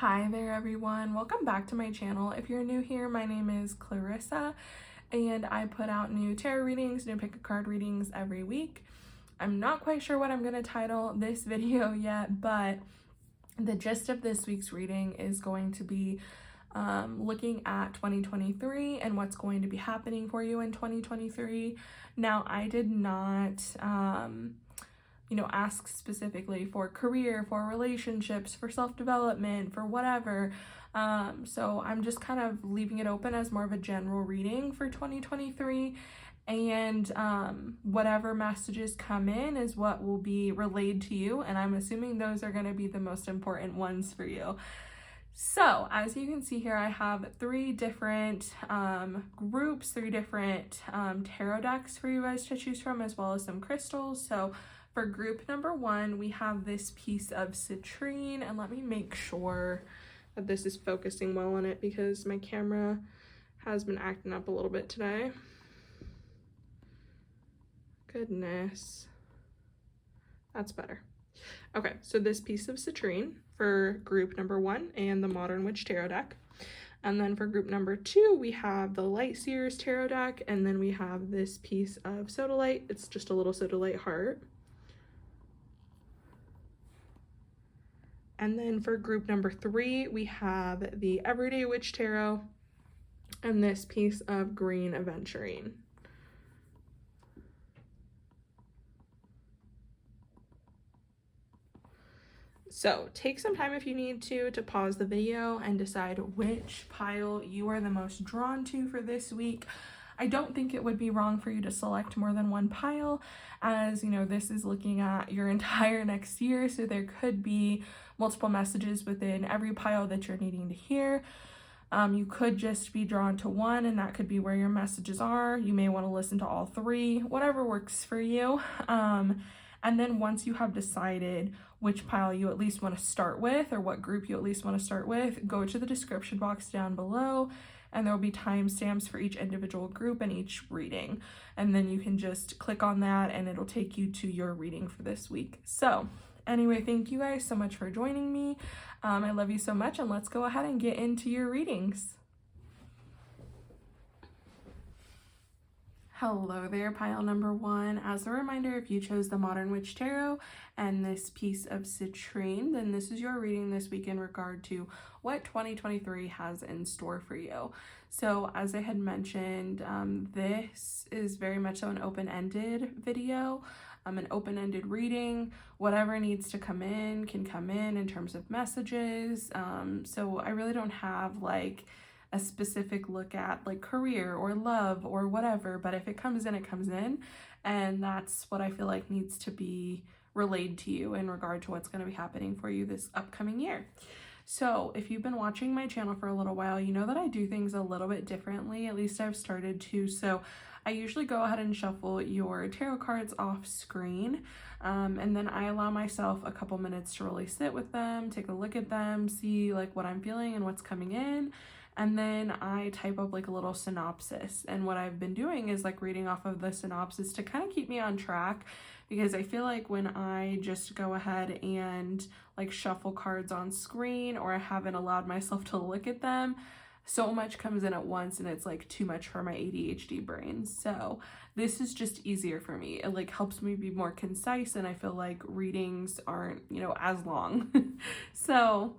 Hi there everyone, welcome back to my channel. If you're new here, my name is Clarissa and I put out new tarot readings, new pick a card readings every week. I'm not quite sure what I'm going to title this video yet, but the gist of this week's reading is going to be looking at 2023 and what's going to be happening for you in 2023. Now, I did not ask specifically for career, for relationships, for self-development, for whatever. So I'm just kind of leaving it open as more of a general reading for 2023. And whatever messages come in is what will be relayed to you. And I'm assuming those are going to be the most important ones for you. So as you can see here, I have three different groups, three different tarot decks for you guys to choose from, as well as some crystals. So for group number one, we have this piece of citrine, and let me make sure that this is focusing well on it because my camera has been acting up a little bit today. Goodness. That's better. Okay, so this piece of citrine for group number one and the Modern Witch Tarot deck. And then for group number two, we have the Light Seers Tarot deck, and then we have this piece of sodalite. It's just a little sodalite heart. And then for group number three, we have the Everyday Witch Tarot and this piece of green aventurine. So take some time if you need to pause the video and decide which pile you are the most drawn to for this week. I don't think it would be wrong for you to select more than one pile, as you know, this is looking at your entire next year, so there could be multiple messages within every pile that you're needing to hear. You could just be drawn to one, and that could be where your messages are. You may want to listen to all three, whatever works for you. And then once you have decided which pile you at least want to start with, or what group you at least want to start with, go to the description box down below, and there will be timestamps for each individual group and each reading. And then you can just click on that and it'll take you to your reading for this week. So anyway, thank you guys so much for joining me. I love you so much, and let's go ahead and get into your readings. Hello there, pile number one. As a reminder, if you chose the Modern Witch Tarot and this piece of citrine, then this is your reading this week in regard to what 2023 has in store for you. So as I had mentioned, this is very much so an open-ended video, an open-ended reading. Whatever needs to come in can come in terms of messages. So I really don't have like a specific look at like career or love or whatever, but if it comes in, it comes in, and that's what I feel like needs to be relayed to you in regard to what's going to be happening for you this upcoming year. So if you've been watching my channel for a little while, you know that I do things a little bit differently. At least I've started to. So I usually go ahead and shuffle your tarot cards off screen, and then I allow myself a couple minutes to really sit with them, take a look at them, see like what I'm feeling and what's coming in. And then I type up like a little synopsis, and what I've been doing is like reading off of the synopsis to kind of keep me on track, because I feel like when I just go ahead and like shuffle cards on screen, or I haven't allowed myself to look at them, so much comes in at once and it's like too much for my ADHD brain. So this is just easier for me. It like helps me be more concise, and I feel like readings aren't, as long. So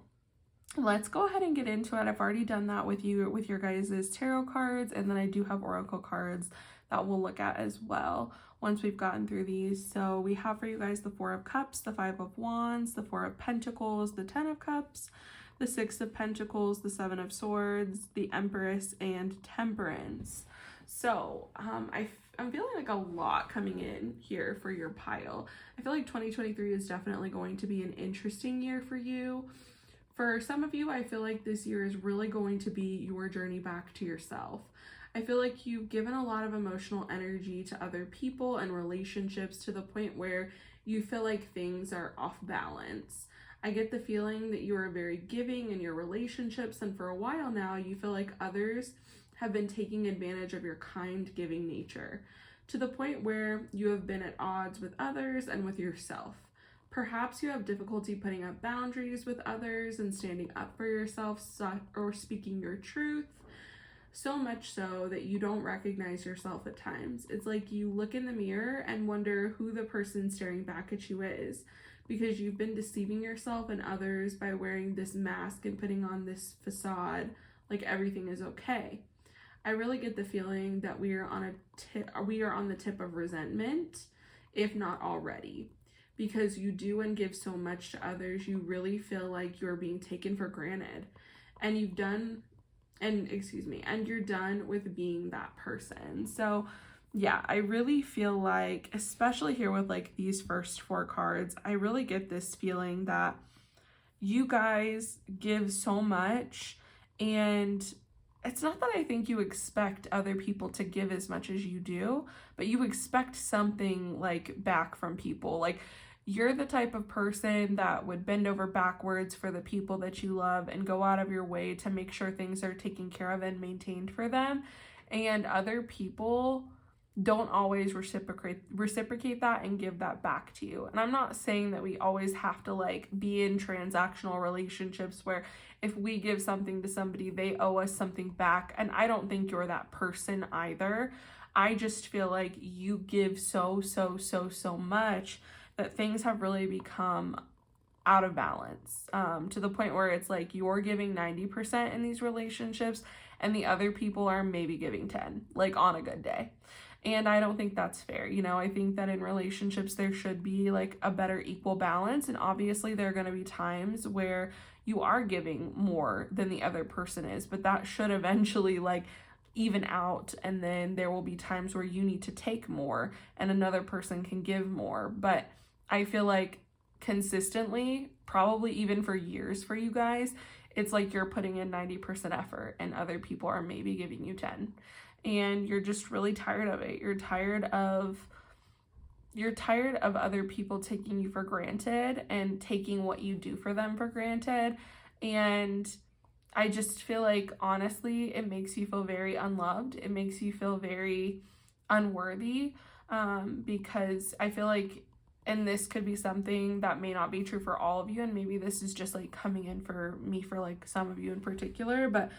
let's go ahead and get into it. I've already done that with you with your guys' tarot cards, and then I do have oracle cards that we'll look at as well once we've gotten through these. So we have for you guys the Four of Cups, the Five of Wands, the Four of Pentacles, the Ten of Cups, the Six of Pentacles, the Seven of Swords, the Empress, and Temperance. So I'm feeling like a lot coming in here for your pile. I feel like 2023 is definitely going to be an interesting year for you. For some of you, I feel like this year is really going to be your journey back to yourself. I feel like you've given a lot of emotional energy to other people and relationships to the point where you feel like things are off balance. I get the feeling that you are very giving in your relationships, and for a while now, you feel like others have been taking advantage of your kind, giving nature, to the point where you have been at odds with others and with yourself. Perhaps you have difficulty putting up boundaries with others and standing up for yourself or speaking your truth. So much so that you don't recognize yourself at times. It's like you look in the mirror and wonder who the person staring back at you is, because you've been deceiving yourself and others by wearing this mask and putting on this facade like everything is okay. I really get the feeling that we are on the tip of resentment, if not already, because you do and give so much to others. You really feel like you're being taken for granted, and you're done with being that person. So yeah, I really feel like, especially here with like these first 4 cards, I really get this feeling that you guys give so much, and it's not that I think you expect other people to give as much as you do, but you expect something like back from people. Like, you're the type of person that would bend over backwards for the people that you love and go out of your way to make sure things are taken care of and maintained for them. And other people don't always reciprocate that and give that back to you. And I'm not saying that we always have to like be in transactional relationships where if we give something to somebody, they owe us something back. And I don't think you're that person either. I just feel like you give so much that things have really become out of balance, to the point where it's like you're giving 90% in these relationships and the other people are maybe giving 10, like on a good day. And I don't think that's fair. You know, I think that in relationships there should be like a better equal balance, and obviously there are going to be times where you are giving more than the other person is, but that should eventually like even out, and then there will be times where you need to take more and another person can give more. But I feel like consistently, probably even for years for you guys, it's like you're putting in 90% effort and other people are maybe giving you 10, and you're just really tired of it. You're tired of other people taking you for granted and taking what you do for them for granted. And I just feel like, honestly, it makes you feel very unloved. It makes you feel very unworthy, because I feel like, and this could be something that may not be true for all of you, and maybe this is just like coming in for me for like some of you in particular, but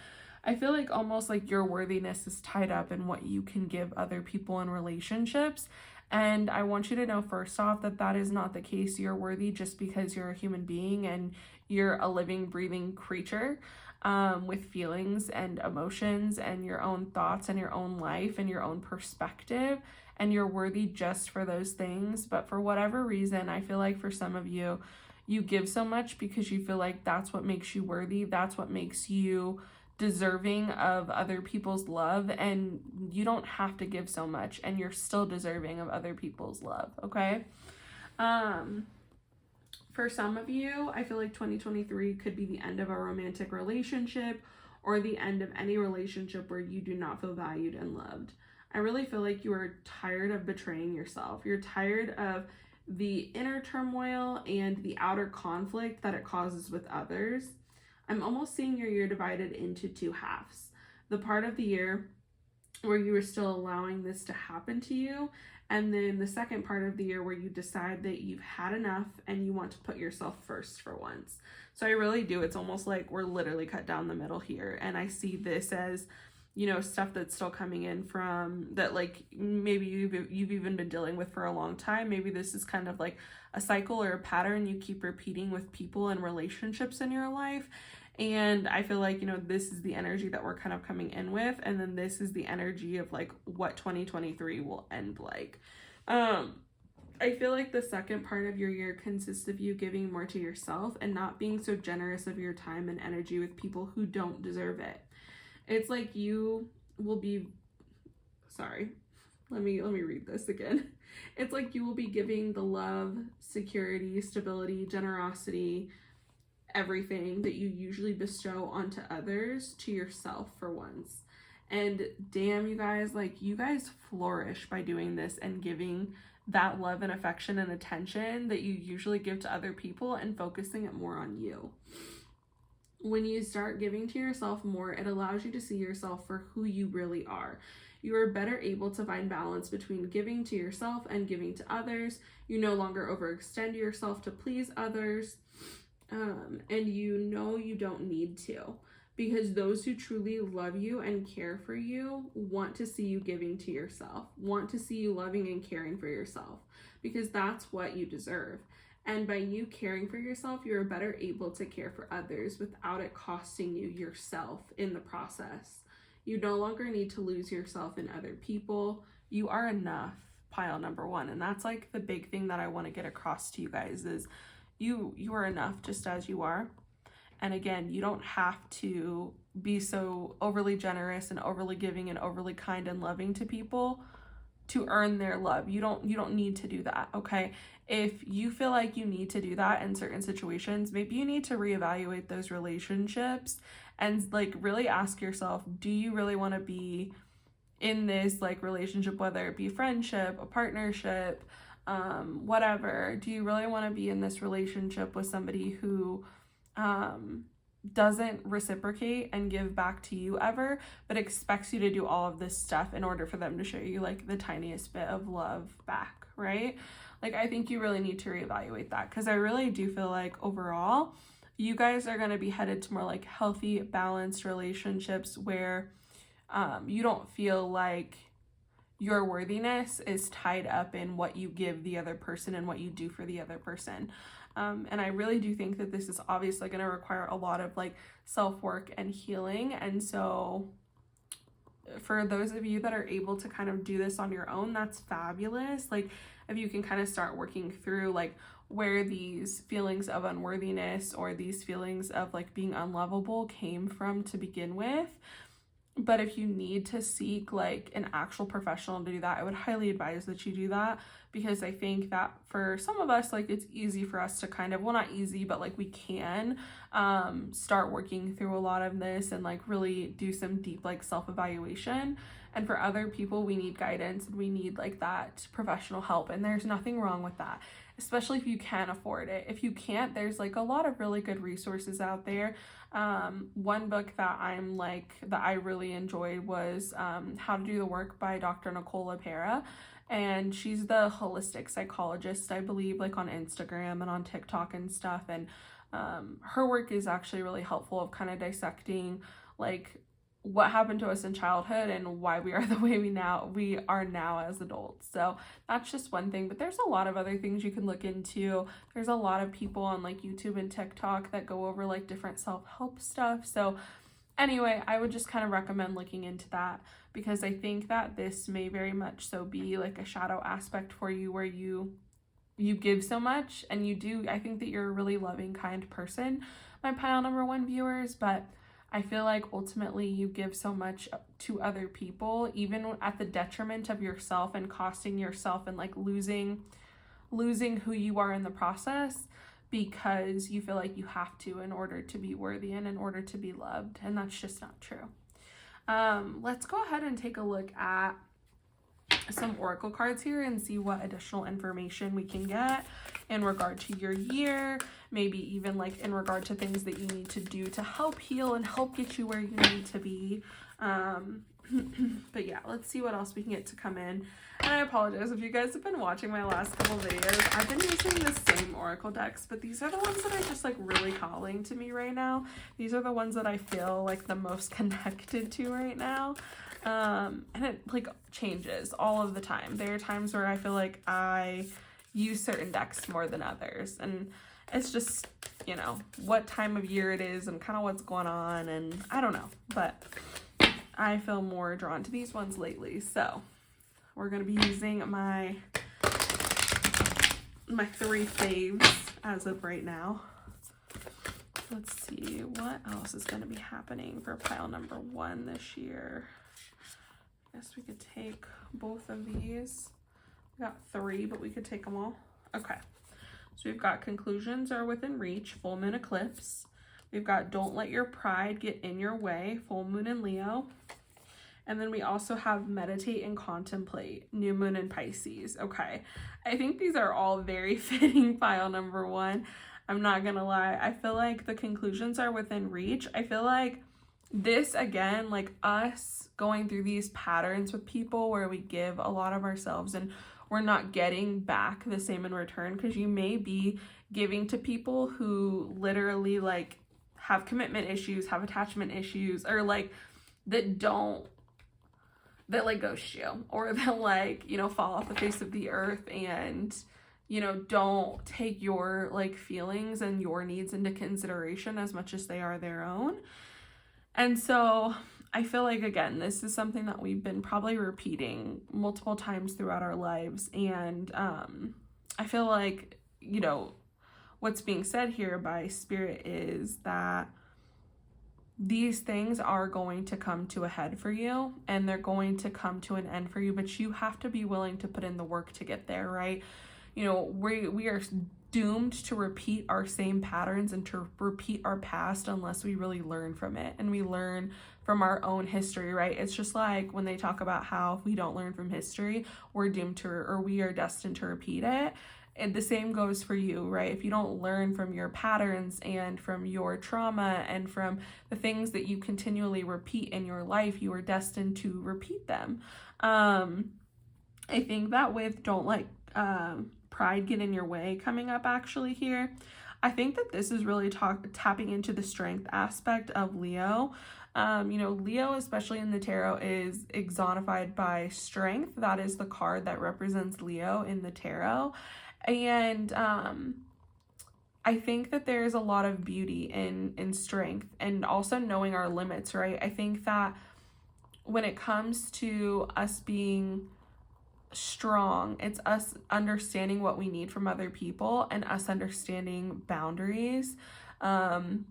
I feel like almost like your worthiness is tied up in what you can give other people in relationships. And I want you to know, first off, that that is not the case. You're worthy just because you're a human being and you're a living, breathing creature, with feelings and emotions and your own thoughts and your own life and your own perspective. And you're worthy just for those things. But for whatever reason, I feel like for some of you, you give so much because you feel like that's what makes you worthy. That's what makes you deserving of other people's love, and you don't have to give so much and you're still deserving of other people's love. Okay. For some of you, I feel like 2023 could be the end of a romantic relationship or the end of any relationship where you do not feel valued and loved. I really feel like you are tired of betraying yourself. You're tired of the inner turmoil and the outer conflict that it causes with others. I'm almost seeing your year divided into 2 halves. The part of the year where you are still allowing this to happen to you, and then the second part of the year where you decide that you've had enough and you want to put yourself first for once. So I really do. It's almost like we're literally cut down the middle here. And I see this as, you know, stuff that's still coming in from that, like maybe you've even been dealing with for a long time. Maybe this is kind of like a cycle or a pattern you keep repeating with people and relationships in your life. And I feel like, you know, this is the energy that we're kind of coming in with. And then this is the energy of like what 2023 will end like. I feel like the second part of your year consists of you giving more to yourself and not being so generous of your time and energy with people who don't deserve it. It's like you will be, sorry, let me read this again. It's like you will be giving the love, security, stability, generosity, everything that you usually bestow onto others to yourself for once. And damn, you guys, like you guys flourish by doing this and giving that love and affection and attention that you usually give to other people and focusing it more on you. When you start giving to yourself more, it allows you to see yourself for who you really are. You are better able to find balance between giving to yourself and giving to others. You no longer overextend yourself to please others, and you know you don't need to, because those who truly love you and care for you want to see you giving to yourself, want to see you loving and caring for yourself, because that's what you deserve. And by you caring for yourself, you're better able to care for others without it costing you yourself in the process. You no longer need to lose yourself in other people. You are enough, pile number one. And that's like the big thing that I want to get across to you guys is you are enough just as you are. And again, you don't have to be so overly generous and overly giving and overly kind and loving to people to earn their love. You don't need to do that, okay? If you feel like you need to do that in certain situations, maybe you need to reevaluate those relationships and like really ask yourself, do you really want to be in this like relationship, whether it be friendship, a partnership, whatever? Do you really want to be in this relationship with somebody who doesn't reciprocate and give back to you ever, but expects you to do all of this stuff in order for them to show you like the tiniest bit of love back, right? Like, I think you really need to reevaluate that, because I really do feel like overall you guys are going to be headed to more like healthy, balanced relationships where you don't feel like your worthiness is tied up in what you give the other person and what you do for the other person. And I really do think that this is obviously going to require a lot of like self-work and healing. And so for those of you that are able to kind of do this on your own, that's fabulous. Like, if you can kind of start working through like where these feelings of unworthiness or these feelings of like being unlovable came from to begin with. But if you need to seek like an actual professional to do that, I would highly advise that you do that, because I think that for some of us, like, it's easy for us to kind of, well, not easy, but like we can start working through a lot of this and like really do some deep like self-evaluation. And for other people, we need guidance and we need like that professional help, and there's nothing wrong with that, especially if you can afford it. If you can't, there's like a lot of really good resources out there. One book that I really enjoyed was How to Do the Work by Dr. Nicole LaPera, and she's the holistic psychologist, I believe, like on Instagram and on TikTok and stuff. And her work is actually really helpful of kind of dissecting like what happened to us in childhood and why we are the way we are now as adults. So that's just one thing, but there's a lot of other things you can look into. There's a lot of people on like YouTube and TikTok that go over like different self-help stuff. So anyway, I would just kind of recommend looking into that, because I think that this may very much so be like a shadow aspect for you where you give so much, and you do. I think that you're a really loving, kind person, my pile number one viewers, but I feel like ultimately you give so much to other people, even at the detriment of yourself and costing yourself and like losing who you are in the process, because you feel like you have to in order to be worthy and in order to be loved. And that's just not true. Let's go ahead and take a look at some oracle cards here and see what additional information we can get in regard to your year, maybe even like in regard to things that you need to do to help heal and help get you where you need to be. But yeah, let's see what else we can get to come in. And I apologize if you guys have been watching my last couple videos. I've been using the same oracle decks, but these are the ones that are just like really calling to me right now. These are the ones that I feel like the most connected to right now. And it like changes all of the time. There are times where I feel like I use certain decks more than others, and it's just, you know, what time of year it is and kind of what's going on, and I don't know, but I feel more drawn to these ones lately. So we're going to be using my three faves as of right now. Let's see what else is going to be happening for pile number one this year. I guess we could take both of these. We got three, but we could take them all. Okay. So we've got conclusions are within reach, full moon eclipse. We've got don't let your pride get in your way, full moon in Leo. And then we also have meditate and contemplate, new moon in Pisces. Okay. I think these are all very fitting pile number one. I'm not gonna lie. I feel like the conclusions are within reach. I feel like this, again, like us going through these patterns with people where we give a lot of ourselves and we're not getting back the same in return, because you may be giving to people who literally like have commitment issues, have attachment issues, or like that like ghost you, or that like, you know, fall off the face of the earth and, you know, don't take your like feelings and your needs into consideration as much as they are their own. And so I feel like, again, this is something that we've been probably repeating multiple times throughout our lives. And I feel like, you know, what's being said here by Spirit is that these things are going to come to a head for you, and they're going to come to an end for you, but you have to be willing to put in the work to get there, right? You know, we are doomed to repeat our same patterns and to repeat our past unless we really learn from it and we learn from our own history, right? It's just like when they talk about how if we don't learn from history, we're doomed to, or we are destined to repeat it. And the same goes for you, right? If you don't learn from your patterns and from your trauma and from the things that you continually repeat in your life, you are destined to repeat them. I think that with don't let pride get in your way coming up actually here, I think that this is really tapping into the strength aspect of Leo. You know, Leo, especially in the tarot, is exonified by strength. That is the card that represents Leo in the tarot. And I think that there's a lot of beauty in strength and also knowing our limits, right? I think that when it comes to us being strong, it's us understanding what we need from other people and us understanding boundaries. And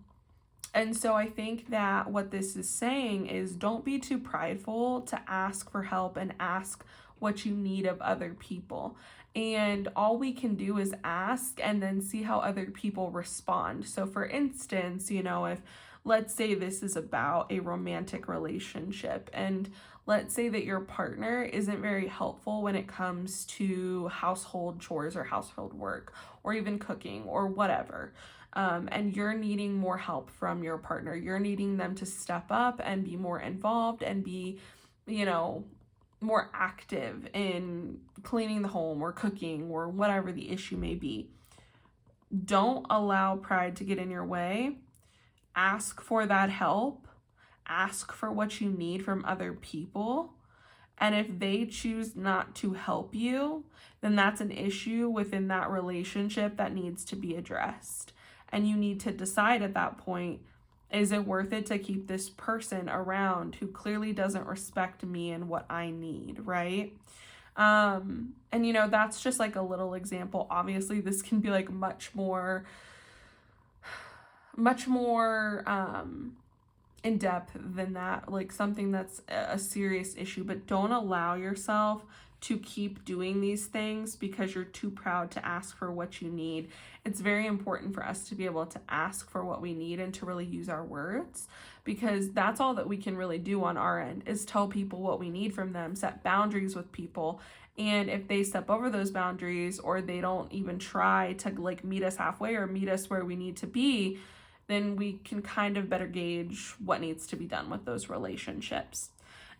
so I think that what this is saying is don't be too prideful to ask for help and ask what you need of other people. And all we can do is ask and then see how other people respond. So for instance, you know, if let's say this is about a romantic relationship, and let's say that your partner isn't very helpful when it comes to household chores or household work or even cooking or whatever. And you're needing more help from your partner. You're needing them to step up and be more involved and be, you know, more active in cleaning the home or cooking or whatever the issue may be. Don't allow pride to get in your way. Ask for that help. Ask for what you need from other people. And if they choose not to help you, then that's an issue within that relationship that needs to be addressed. And you need to decide at that point, is it worth it to keep this person around who clearly doesn't respect me and what I need, right? And you know, that's just like a little example. Obviously, this can be like much more in depth than that, like something that's a serious issue. But don't allow yourself to keep doing these things because you're too proud to ask for what you need. It's very important for us to be able to ask for what we need and to really use our words, because that's all that we can really do on our end, is tell people what we need from them, set boundaries with people. And if they step over those boundaries, or they don't even try to like meet us halfway or meet us where we need to be, then we can kind of better gauge what needs to be done with those relationships.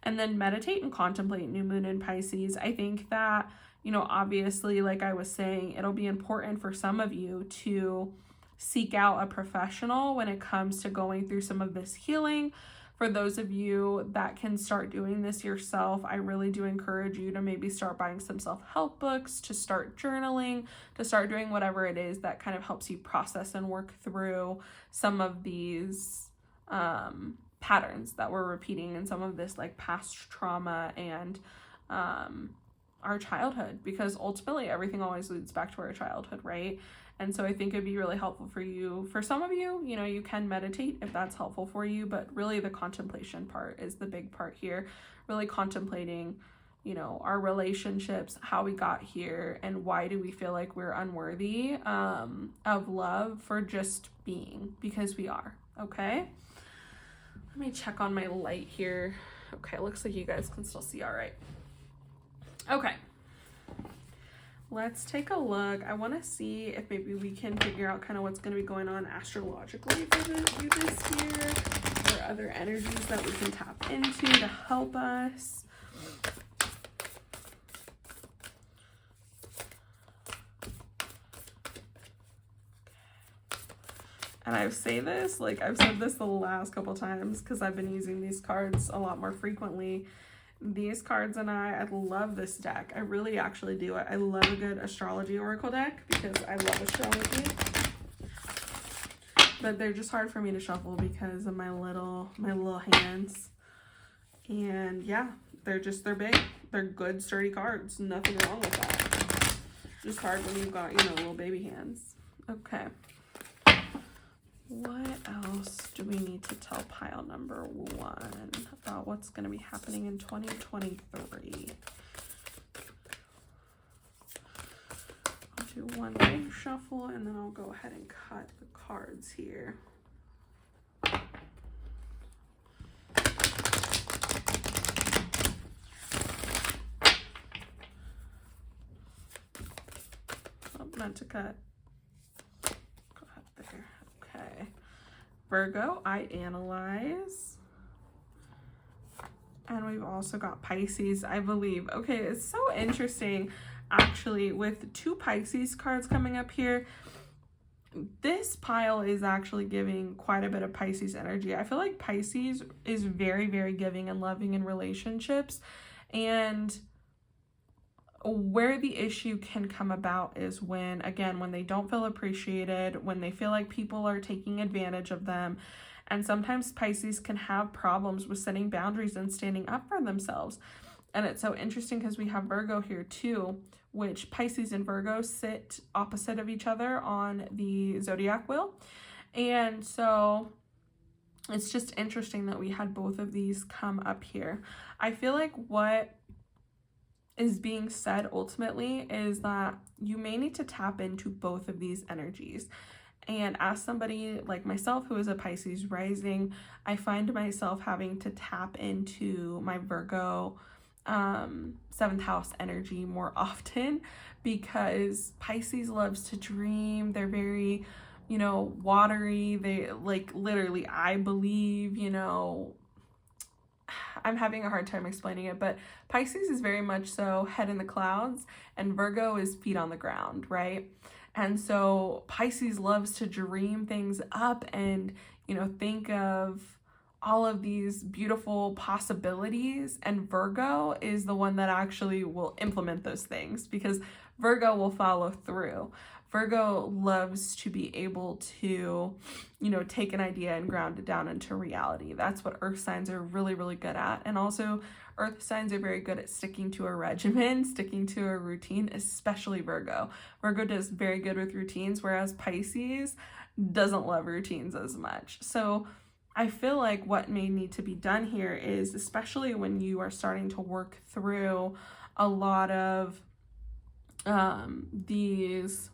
And then meditate and contemplate new moon in Pisces. I think that, you know, obviously, like I was saying, it'll be important for some of you to seek out a professional when it comes to going through some of this healing. For those of you that can start doing this yourself, I really do encourage you to maybe start buying some self-help books, to start journaling, to start doing whatever it is that kind of helps you process and work through some of these patterns that we're repeating in some of this like past trauma and our childhood, because ultimately everything always leads back to our childhood, right? And so I think it'd be really helpful for you. For some of you, you know, you can meditate if that's helpful for you, but really the contemplation part is the big part here. Really contemplating, you know, our relationships, how we got here, and why do we feel like we're unworthy of love for just being, because we are, okay? Let me check on my light here. Okay, looks like you guys can still see all right. Okay. let's take a look. I want to see if maybe we can figure out kind of what's going to be going on astrologically for you this year, or other energies that we can tap into to help us. And I say this, like I've said this the last couple times because I've been using these cards a lot more frequently. These cards and I love this deck. I really actually do. I love a good astrology oracle deck because I love astrology. But they're just hard for me to shuffle because of my little hands. And yeah, they're big. They're good, sturdy cards. Nothing wrong with that. Just hard when you've got, you know, little baby hands. Okay. What else do we need to tell pile number 1 about what's going to be happening in 2023? I'll do one big shuffle and then I'll go ahead and cut the cards here. Oh, meant to cut. Go ahead there. Okay. Virgo, I analyze. And we've also got Pisces, I believe. Okay, it's so interesting, actually, with 2 Pisces cards coming up here. This pile is actually giving quite a bit of Pisces energy. I feel like Pisces is very, very giving and loving in relationships. And where the issue can come about is when, again, when they don't feel appreciated, when they feel like people are taking advantage of them. And sometimes Pisces can have problems with setting boundaries and standing up for themselves. And it's so interesting because we have Virgo here too, which Pisces and Virgo sit opposite of each other on the zodiac wheel. And so it's just interesting that we had both of these come up here. I feel like what is being said ultimately is that you may need to tap into both of these energies. And as somebody like myself who is a Pisces rising, I find myself having to tap into my Virgo 7th house energy more often, because Pisces loves to dream. They're very, you know, watery. They like literally, I believe, you know, I'm having a hard time explaining it, but Pisces is very much so head in the clouds and Virgo is feet on the ground, right? And so Pisces loves to dream things up and, you know, think of all of these beautiful possibilities, and Virgo is the one that actually will implement those things because Virgo will follow through. Virgo loves to be able to, you know, take an idea and ground it down into reality. That's what earth signs are really, really good at. And also earth signs are very good at sticking to a regimen, sticking to a routine, especially Virgo. Virgo does very good with routines, whereas Pisces doesn't love routines as much. So I feel like what may need to be done here is, especially when you are starting to work through a lot of this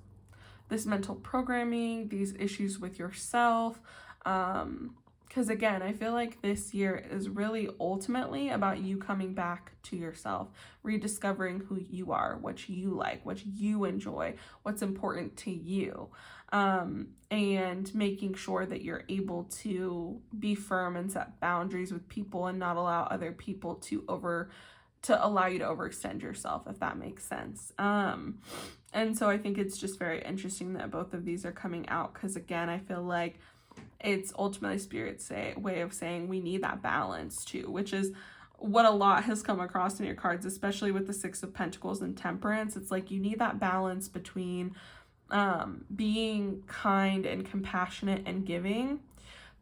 mental programming, these issues with yourself, because again, I feel like this year is really ultimately about you coming back to yourself, rediscovering who you are, what you like, what you enjoy, what's important to you, and making sure that you're able to be firm and set boundaries with people and not allow other people to allow you to overextend yourself, if that makes sense. And so I think it's just very interesting that both of these are coming out, because again, I feel like it's ultimately Spirit's way of saying we need that balance too, which is what a lot has come across in your cards, especially with the 6 of Pentacles and Temperance. It's like you need that balance between being kind and compassionate and giving,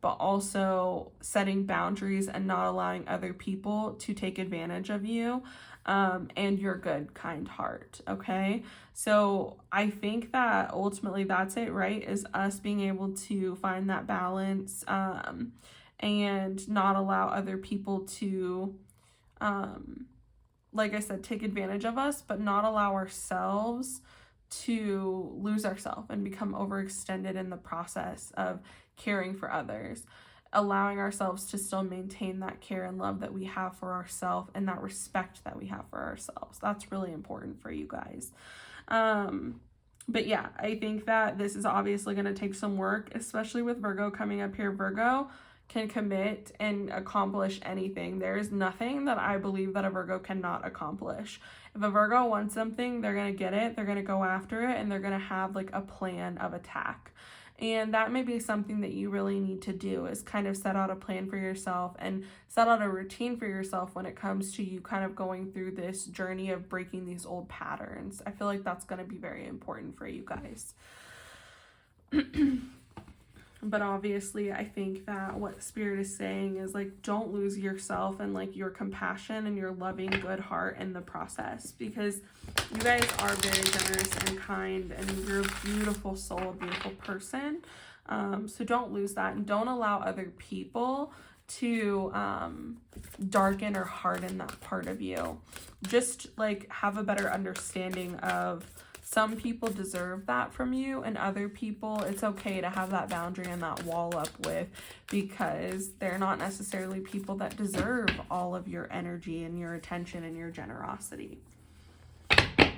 but also setting boundaries and not allowing other people to take advantage of you and your good, kind heart, okay? So I think that ultimately that's it, right? Is us being able to find that balance and not allow other people to, like I said, take advantage of us, but not allow ourselves to lose ourselves and become overextended in the process of caring for others, allowing ourselves to still maintain that care and love that we have for ourselves and that respect that we have for ourselves. That's really important for you guys. But yeah, I think that this is obviously going to take some work, especially with Virgo coming up here. Virgo can commit and accomplish anything. There is nothing that I believe that a Virgo cannot accomplish. If a Virgo wants something, they're going to get it, they're going to go after it, and they're going to have like a plan of attack. And that may be something that you really need to do, is kind of set out a plan for yourself and set out a routine for yourself when it comes to you kind of going through this journey of breaking these old patterns. I feel like that's going to be very important for you guys. But obviously, I think that what Spirit is saying is like, don't lose yourself and like your compassion and your loving good heart in the process, because you guys are very generous and kind, and you're a beautiful soul, a beautiful person. So don't lose that, and don't allow other people to darken or harden that part of you. Just like have a better understanding of, some people deserve that from you, and other people, it's okay to have that boundary and that wall up with, because they're not necessarily people that deserve all of your energy and your attention and your generosity. And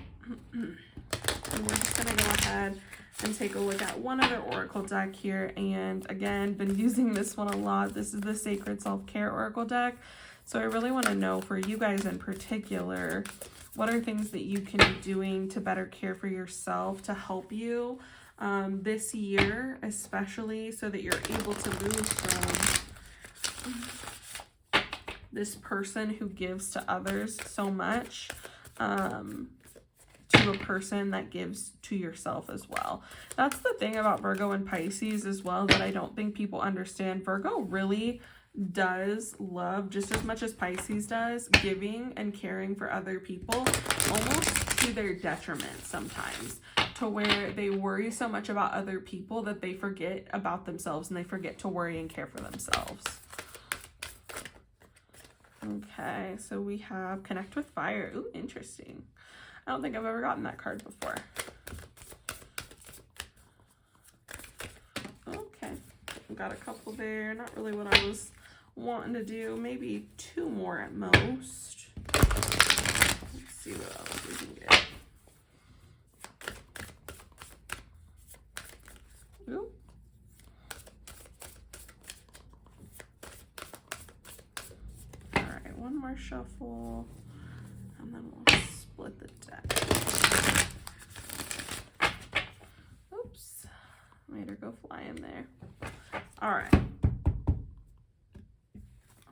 we're just going to go ahead and take a look at one other oracle deck here. And again, been using this one a lot. This is the Sacred Self-Care Oracle deck. So I really want to know, for you guys in particular, what are things that you can be doing to better care for yourself to help you this year, especially so that you're able to move from this person who gives to others so much to a person that gives to yourself as well. That's the thing about Virgo and Pisces as well that I don't think people understand. Virgo really does love, just as much as Pisces does, giving and caring for other people, almost to their detriment sometimes, to where they worry so much about other people that they forget about themselves, and they forget to worry and care for themselves. Okay, so we have Connect with Fire. Ooh, interesting. I don't think I've ever gotten that card before. Okay, got a couple there. Not really what I was wanting to do. Maybe 2 more at most. Let's see what else we can get. Ooh. All right, one more shuffle, and then we'll split the deck. Oops, made her go flying there. All right.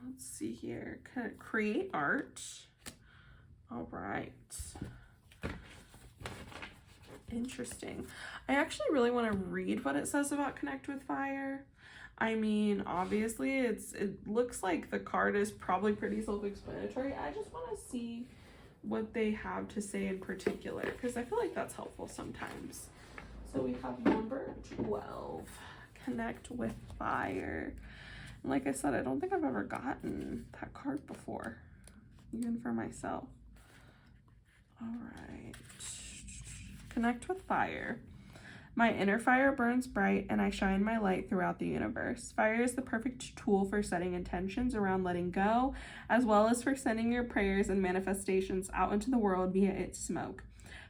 Let's see here. Create art. All right. Interesting. I actually really want to read what it says about Connect with Fire. I mean, obviously, it looks like the card is probably pretty self-explanatory. I just want to see what they have to say in particular, because I feel like that's helpful sometimes. So we have number 12, Connect with Fire. And like I said, I don't think I've ever gotten that card before, even for myself. All right. Connect with Fire. My inner fire burns bright, and I shine my light throughout the universe. Fire is the perfect tool for setting intentions around letting go, as well as for sending your prayers and manifestations out into the world via its smoke.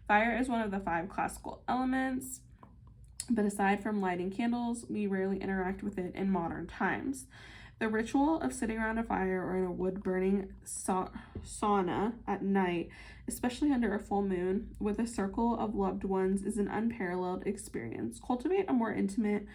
Fire is one of the 5 classical elements, but aside from lighting candles, we rarely interact with it in modern times. The ritual of sitting around a fire or in a wood-burning sauna at night, especially under a full moon, with a circle of loved ones, is an unparalleled experience. Cultivate a more intimate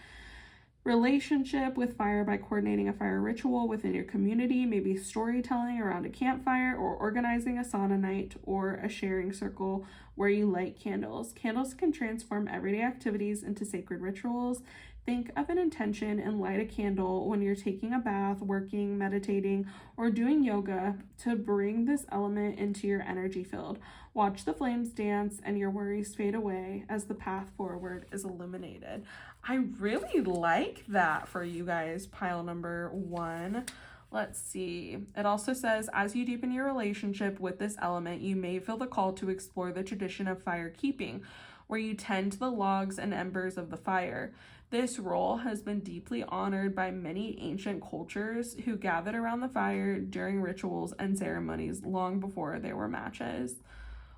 relationship with fire by coordinating a fire ritual within your community, maybe storytelling around a campfire, or organizing a sauna night or a sharing circle where you light candles. Candles can transform everyday activities into sacred rituals. Think of an intention and light a candle when you're taking a bath, working, meditating, or doing yoga to bring this element into your energy field. Watch the flames dance and your worries fade away as the path forward is illuminated. I really like that for you guys, pile number 1. Let's see. It also says, as you deepen your relationship with this element, you may feel the call to explore the tradition of fire keeping, where you tend to the logs and embers of the fire. This role has been deeply honored by many ancient cultures who gathered around the fire during rituals and ceremonies long before there were matches.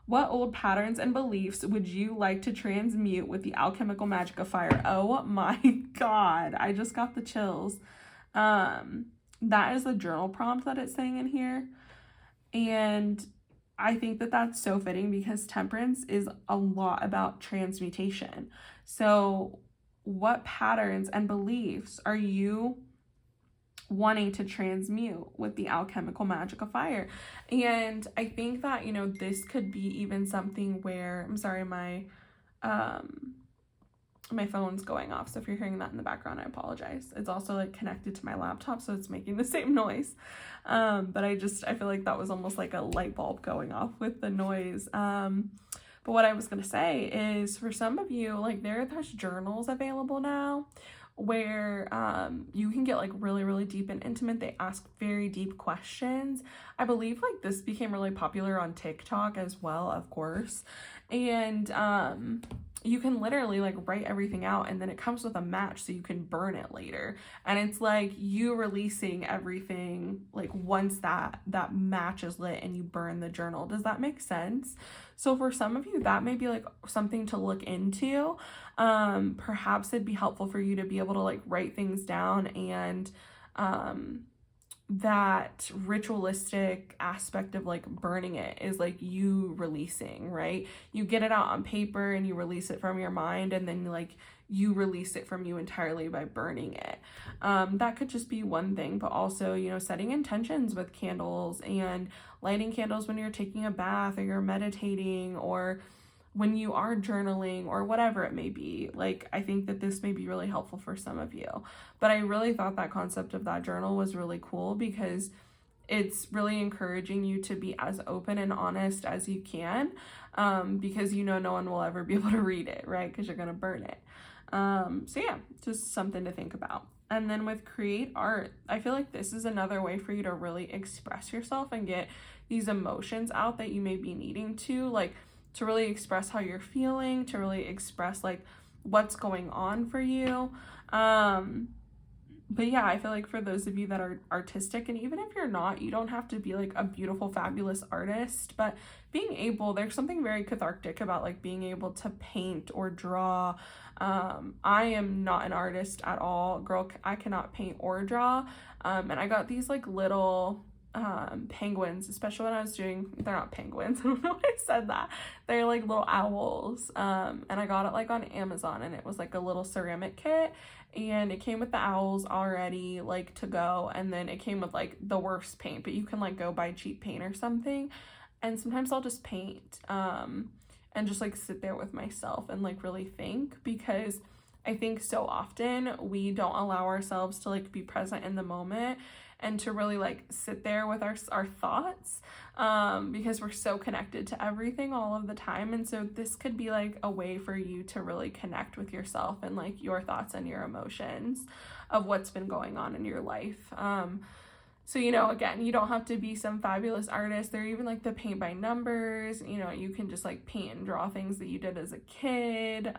What old patterns and beliefs would you like to transmute with the alchemical magic of fire? Oh my God, I just got the chills. That is the journal prompt that it's saying in here. And I think that that's so fitting because temperance is a lot about transmutation. So what patterns and beliefs are you wanting to transmute with the alchemical magic of fire? And I think that, you know, this could be even something where, I'm sorry, my phone's going off, so if you're hearing that in the background, I apologize. It's also like connected to my laptop, so it's making the same noise. But I feel like that was almost like a light bulb going off with the noise. But what I was gonna say is, for some of you, like there's journals available now where you can get like really, really deep and intimate. They ask very deep questions. I believe like this became really popular on TikTok as well, of course. And you can literally like write everything out, and then it comes with a match so you can burn it later. And it's like you releasing everything like once that match is lit and you burn the journal. Does that make sense? So for some of you, that may be like something to look into. Perhaps it'd be helpful for you to be able to like write things down, and that ritualistic aspect of like burning it is like you releasing, right? You get it out on paper and you release it from your mind, and then like you release it from you entirely by burning it. That could just be one thing, but also, you know, setting intentions with candles and lighting candles when you're taking a bath or you're meditating or when you are journaling or whatever it may be. Like, I think that this may be really helpful for some of you. But I really thought that concept of that journal was really cool because it's really encouraging you to be as open and honest as you can, because you know no one will ever be able to read it, right? Because you're going to burn it. So yeah, just something to think about. And then with create art, I feel like this is another way for you to really express yourself and get these emotions out that you may be needing to, like, to really express how you're feeling, to really express like what's going on for you. But yeah, I feel like for those of you that are artistic, and even if you're not, you don't have to be like a beautiful, fabulous artist, but there's something very cathartic about like being able to paint or draw. I am not an artist at all. Girl, I cannot paint or draw. And I got these like little penguins, especially when I was doing, they're not penguins, I don't know why I said that, they're like little owls, and I got it like on Amazon, and it was like a little ceramic kit, and it came with the owls already like to go, and then it came with like the worst paint, but you can like go buy cheap paint or something. And sometimes I'll just paint and just like sit there with myself and like really think, because I think so often we don't allow ourselves to like be present in the moment and to really like sit there with our thoughts, because we're so connected to everything all of the time. And so this could be like a way for you to really connect with yourself and like your thoughts and your emotions of what's been going on in your life. So, you know, again, you don't have to be some fabulous artist. They're even like the paint by numbers, you know, you can just like paint and draw things that you did as a kid,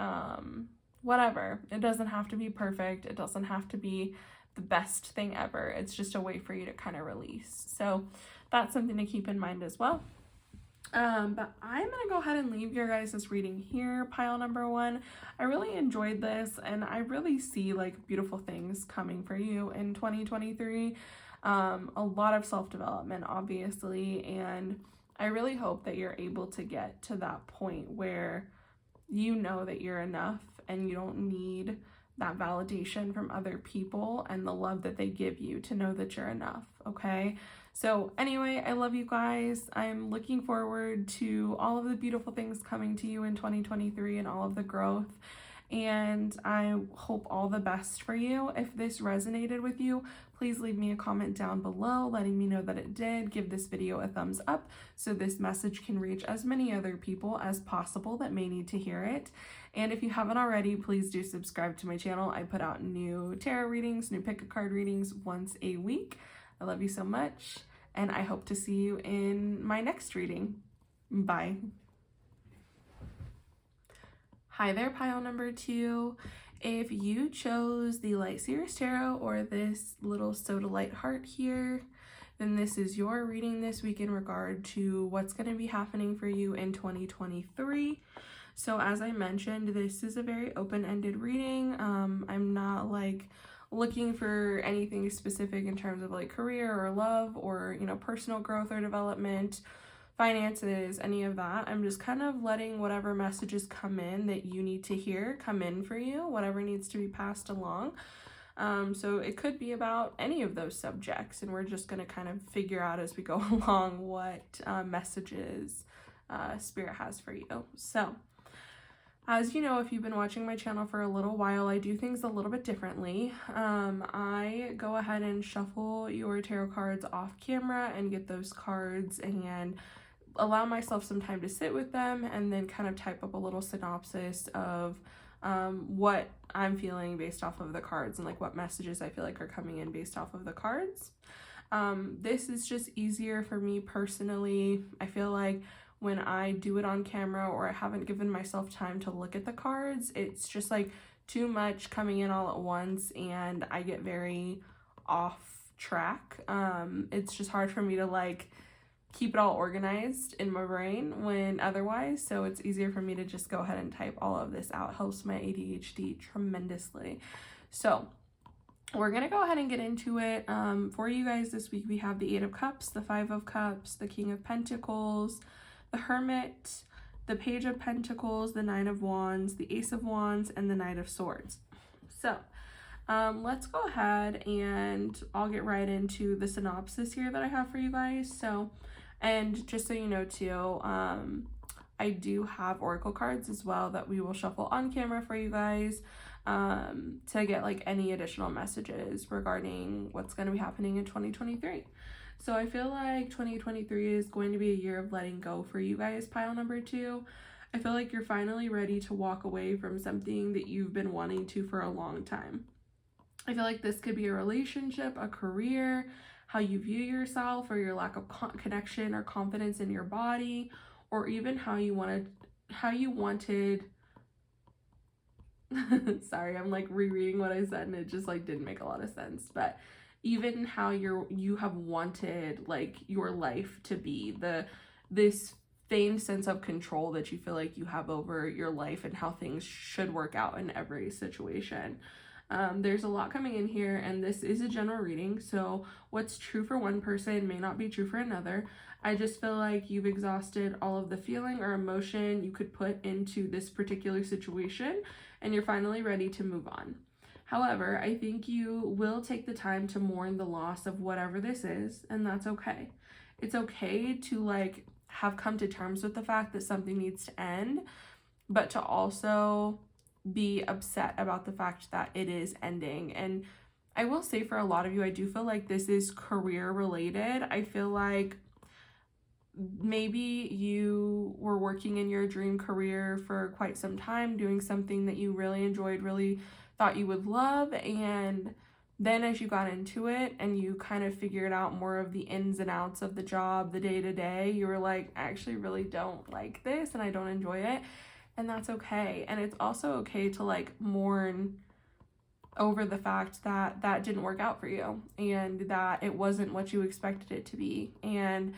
whatever. It doesn't have to be perfect. It doesn't have to be the best thing ever. It's just a way for you to kind of release. So that's something to keep in mind as well. But I'm gonna go ahead and leave your guys' reading here, pile number 1. I really enjoyed this, and I really see like beautiful things coming for you in 2023. A lot of self-development, obviously, and I really hope that you're able to get to that point where you know that you're enough and you don't need that validation from other people and the love that they give you to know that you're enough, okay? So anyway, I love you guys. I'm looking forward to all of the beautiful things coming to you in 2023 and all of the growth. And I hope all the best for you. If this resonated with you, please leave me a comment down below letting me know that it did. Give this video a thumbs up so this message can reach as many other people as possible that may need to hear it. And if you haven't already, please do subscribe to my channel. I put out new tarot readings, new pick a card readings once a week. I love you so much, and I hope to see you in my next reading. Bye. Hi there, pile number 2. If you chose the Light Series Tarot or this little Soda Light heart here, then this is your reading this week in regard to what's going to be happening for you in 2023. So as I mentioned, this is a very open-ended reading. I'm not like looking for anything specific in terms of like career or love or, personal growth or development, finances, any of that. I'm just kind of letting whatever messages come in that you need to hear come in for you, whatever needs to be passed along. So it could be about any of those subjects, and we're just going to kind of figure out as we go along what messages Spirit has for you. So as you know, if you've been watching my channel for a little while, I do things a little bit differently. I go ahead and shuffle your tarot cards off camera and get those cards and allow myself some time to sit with them, and then kind of type up a little synopsis of what I'm feeling based off of the cards, and like what messages I feel like are coming in based off of the cards. This is just easier for me personally. I feel like when I do it on camera, or I haven't given myself time to look at the cards, it's just like too much coming in all at once, and I get very off track. It's just hard for me to like keep it all organized in my brain when otherwise, so it's easier for me to just go ahead and type all of this out. It helps my ADHD tremendously. So we're gonna go ahead and get into it. For you guys this week, we have the 8 of Cups, the 5 of Cups, the King of Pentacles, the Hermit, the Page of Pentacles, the 9 of Wands, the Ace of Wands, and the Knight of Swords. So let's go ahead and I'll get right into the synopsis here that I have for you guys. So, and just so you know too, I do have oracle cards as well that we will shuffle on camera for you guys to get like any additional messages regarding what's going to be happening in 2023. So I feel like 2023 is going to be a year of letting go for you guys, pile number 2. I feel like you're finally ready to walk away from something that you've been wanting to for a long time. I feel like this could be a relationship, a career, how you view yourself, or your lack of connection or confidence in your body, or even how you wanted sorry, I'm like rereading what I said and it just like didn't make a lot of sense, but even how you have wanted like your life to be, this feigned sense of control that you feel like you have over your life and how things should work out in every situation. There's a lot coming in here, and this is a general reading, so what's true for one person may not be true for another. I just feel like you've exhausted all of the feeling or emotion you could put into this particular situation, and you're finally ready to move on. However, I think you will take the time to mourn the loss of whatever this is, and that's okay. It's okay to like have come to terms with the fact that something needs to end, but to also be upset about the fact that it is ending. And I will say for a lot of you, I do feel like this is career related. I feel like maybe you were working in your dream career for quite some time, doing something that you really enjoyed, really thought you would love, and then as you got into it and you kind of figured out more of the ins and outs of the job, the day-to-day, you were like, I actually really don't like this and I don't enjoy it. And that's okay. And it's also okay to like mourn over the fact that that didn't work out for you and that it wasn't what you expected it to be. And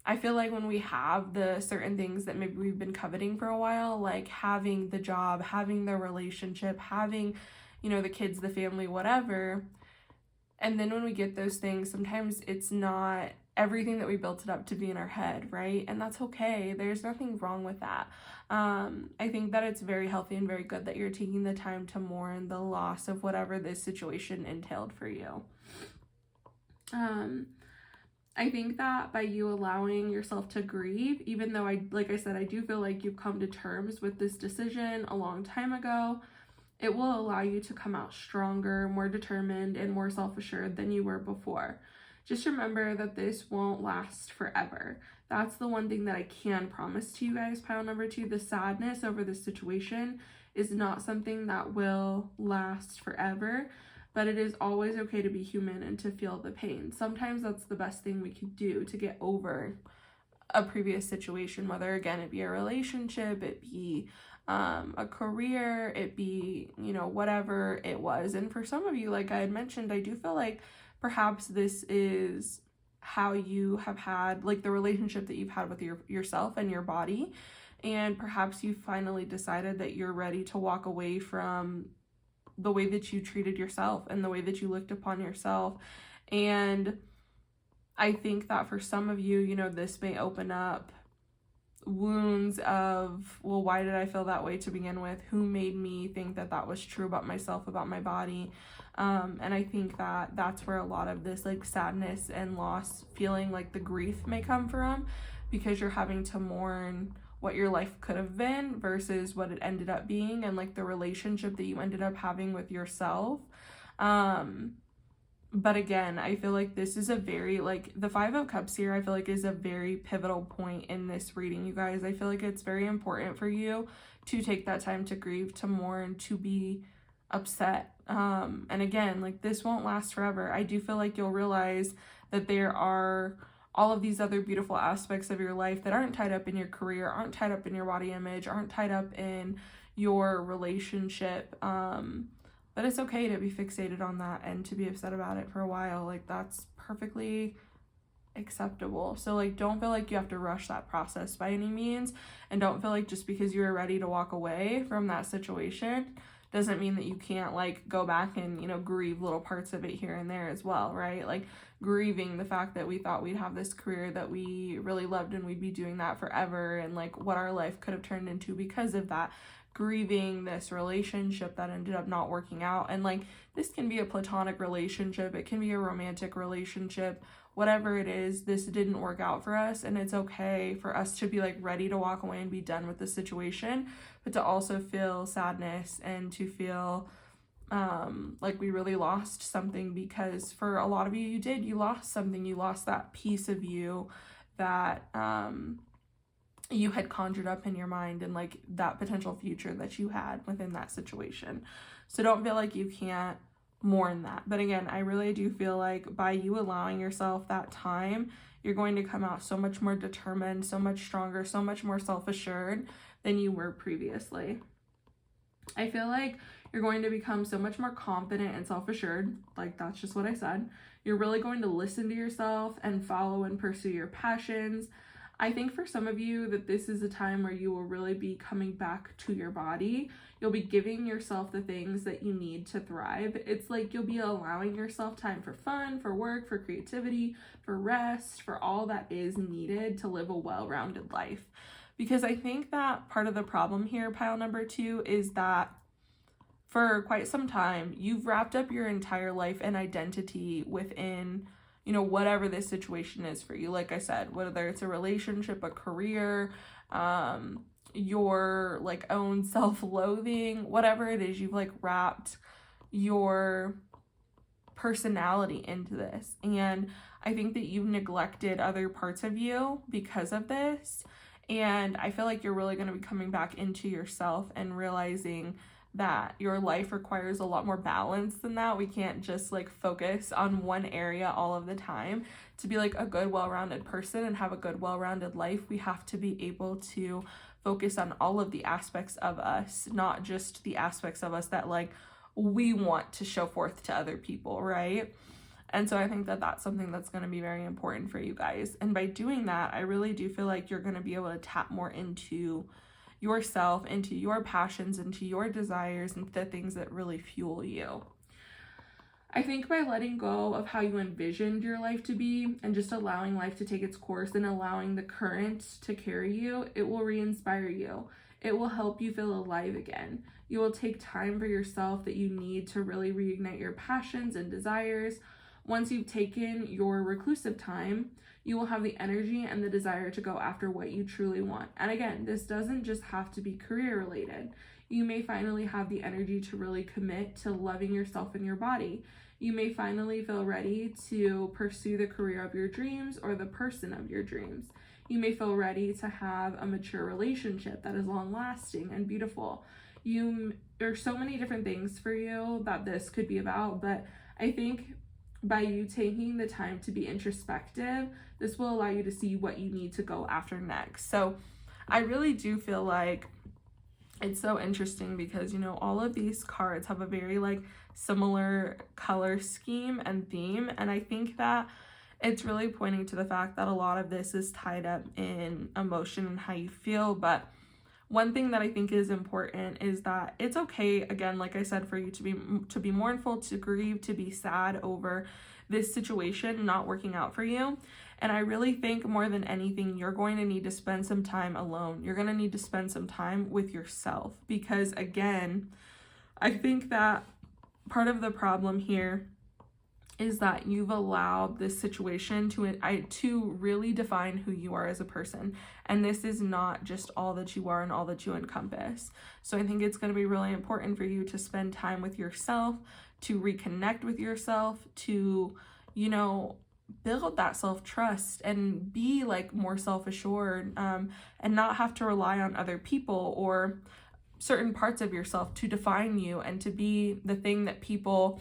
I feel like when we have the certain things that maybe we've been coveting for a while, like having the job, having the relationship, having, the kids, the family, whatever, and then when we get those things, sometimes it's not everything that we built it up to be in our head, right? And that's okay. There's nothing wrong with that. I think that it's very healthy and very good that you're taking the time to mourn the loss of whatever this situation entailed for you. I think that by you allowing yourself to grieve, even though like I said, I do feel like you've come to terms with this decision a long time ago, it will allow you to come out stronger, more determined, and more self-assured than you were before. Just remember that this won't last forever. That's the one thing that I can promise to you guys, pile number 2. The sadness over this situation is not something that will last forever, but it is always okay to be human and to feel the pain. Sometimes that's the best thing we can do to get over a previous situation, whether again it be a relationship, it be a career, it be, whatever it was. And for some of you, like I had mentioned, I do feel like perhaps this is how you have had, like the relationship that you've had with yourself and your body. And perhaps you finally decided that you're ready to walk away from the way that you treated yourself and the way that you looked upon yourself. And I think that for some of you, you know, this may open up wounds of, well, why did I feel that way to begin with? Who made me think that that was true about myself, about my body? And I think that that's where a lot of this like sadness and loss feeling, like the grief may come from, because you're having to mourn what your life could have been versus what it ended up being, and like the relationship that you ended up having with yourself. But again, I feel like this is a very, like, the Five of Cups here, I feel like is a very pivotal point in this reading, you guys. I feel like it's very important for you to take that time to grieve, to mourn, to be upset. And again, like, this won't last forever. I do feel like you'll realize that there are all of these other beautiful aspects of your life that aren't tied up in your career, aren't tied up in your body image, aren't tied up in your relationship. But it's okay to be fixated on that and to be upset about it for a while. Like, that's perfectly acceptable. So, like, don't feel like you have to rush that process by any means. And don't feel like just because you are ready to walk away from that situation doesn't mean that you can't, like, go back and, you know, grieve little parts of it here and there as well, right? Like, grieving the fact that we thought we'd have this career that we really loved and we'd be doing that forever, and, like, what our life could have turned into because of that. Grieving this relationship that ended up not working out. And like, this can be a platonic relationship, it can be a romantic relationship, whatever it is, this didn't work out for us, and it's okay for us to be like ready to walk away and be done with the situation, but to also feel sadness and to feel like we really lost something, because for a lot of you, you lost something. You lost that piece of you that you had conjured up in your mind, and like that potential future that you had within that situation. So don't feel like you can't mourn that. But again, I really do feel like by you allowing yourself that time, you're going to come out so much more determined, so much stronger, so much more self-assured than you were previously. I feel like you're going to become so much more confident and self-assured. Like, that's just what I said. You're really going to listen to yourself and follow and pursue your passions. I think for some of you that this is a time where you will really be coming back to your body. You'll be giving yourself the things that you need to thrive. It's like you'll be allowing yourself time for fun, for work, for creativity, for rest, for all that is needed to live a well-rounded life. Because I think that part of the problem here, pile number 2, is that for quite some time, you've wrapped up your entire life and identity within, you know, whatever this situation is for you. Like I said, whether it's a relationship, a career, your like own self-loathing, whatever it is, you've like wrapped your personality into this. And I think that you've neglected other parts of you because of this. And I feel like you're really going to be coming back into yourself and realizing that your life requires a lot more balance than that. We can't just like focus on one area all of the time. To be like a good, well-rounded person and have a good, well-rounded life, we have to be able to focus on all of the aspects of us, not just the aspects of us that like we want to show forth to other people, right? And so I think that that's something that's going to be very important for you guys. And by doing that, I really do feel like you're going to be able to tap more into yourself, into your passions, into your desires, and the things that really fuel you. I think by letting go of how you envisioned your life to be and just allowing life to take its course and allowing the current to carry you, it will re-inspire you. It will help you feel alive again. You will take time for yourself that you need to really reignite your passions and desires. Once you've taken your reclusive time, you will have the energy and the desire to go after what you truly want. And again, this doesn't just have to be career related. You may finally have the energy to really commit to loving yourself and your body. You may finally feel ready to pursue the career of your dreams or the person of your dreams. You may feel ready to have a mature relationship that is long lasting and beautiful. There's so many different things for you that this could be about, but I think by you taking the time to be introspective, this will allow you to see what you need to go after next. So I really do feel like it's so interesting because, you know, all of these cards have a very like similar color scheme and theme. And I think that it's really pointing to the fact that a lot of this is tied up in emotion and how you feel. But one thing that I think is important is that it's okay, again, like I said, for you to be mournful, to grieve, to be sad over this situation not working out for you. And I really think more than anything, you're going to need to spend some time alone. You're going to need to spend some time with yourself, because again, I think that part of the problem here is that you've allowed this situation to really define who you are as a person. And this is not just all that you are and all that you encompass. So I think it's going to be really important for you to spend time with yourself, to reconnect with yourself, to, build that self-trust and be like more self-assured, and not have to rely on other people or certain parts of yourself to define you and to be the thing that people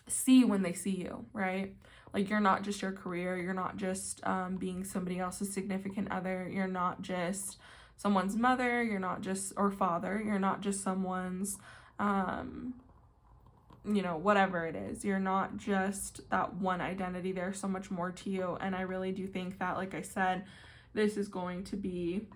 see when they see you, right? Like, you're not just your career, you're not just being somebody else's significant other, you're not just someone's mother, you're not just, or father, you're not just someone's whatever it is. You're not just that one identity. There's so much more to you. And I really do think that, like I said, this is going to be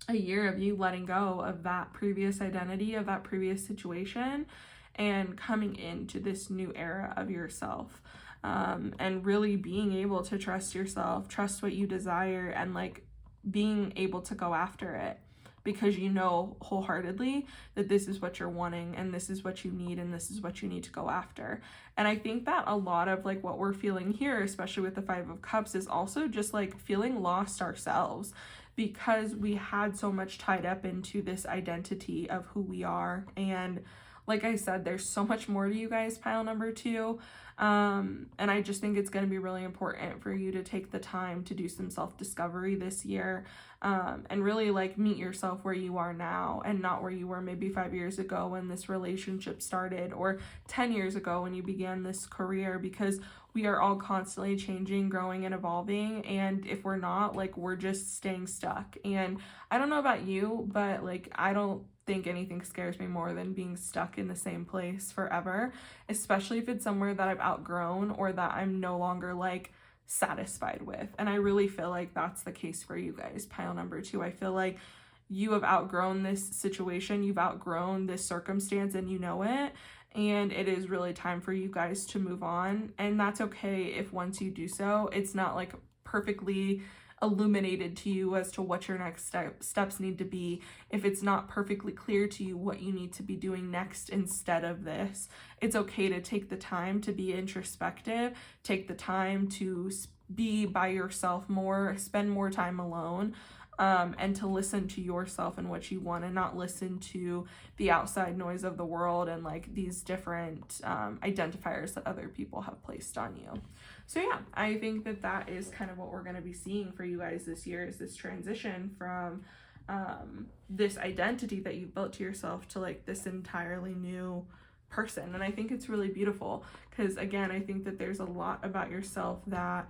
a year of you letting go of that previous identity, of that previous situation, and coming into this new era of yourself, and really being able to trust yourself, trust what you desire, and like being able to go after it, because you know wholeheartedly that this is what you're wanting and this is what you need and this is what you need to go after. And I think that a lot of like what we're feeling here, especially with the 5 of Cups, is also just like feeling lost ourselves, because we had so much tied up into this identity of who we are. And like I said, there's so much more to you guys, pile number 2. And I just think it's going to be really important for you to take the time to do some self-discovery this year, and really like meet yourself where you are now and not where you were maybe 5 years ago when this relationship started, or 10 years ago when you began this career, because we are all constantly changing, growing, and evolving. And if we're not, like, we're just staying stuck. And I don't know about you, but like, I don't think anything scares me more than being stuck in the same place forever, especially if it's somewhere that I've outgrown or that I'm no longer like satisfied with. And I really feel like that's the case for you guys, pile number 2. I feel like you have outgrown this situation, you've outgrown this circumstance, and you know it. And it is really time for you guys to move on. And that's okay if once you do so, it's not like perfectly illuminated to you as to what your next steps need to be. If it's not perfectly clear to you what you need to be doing next instead of this, it's okay to take the time to be introspective, take the time to be by yourself more, spend more time alone, and to listen to yourself and what you want, and not listen to the outside noise of the world and like these different identifiers that other people have placed on you. So yeah, I think that that is kind of what we're going to be seeing for you guys this year, is this transition from this identity that you've built to yourself to like this entirely new person. And I think it's really beautiful, because again, I think that there's a lot about yourself that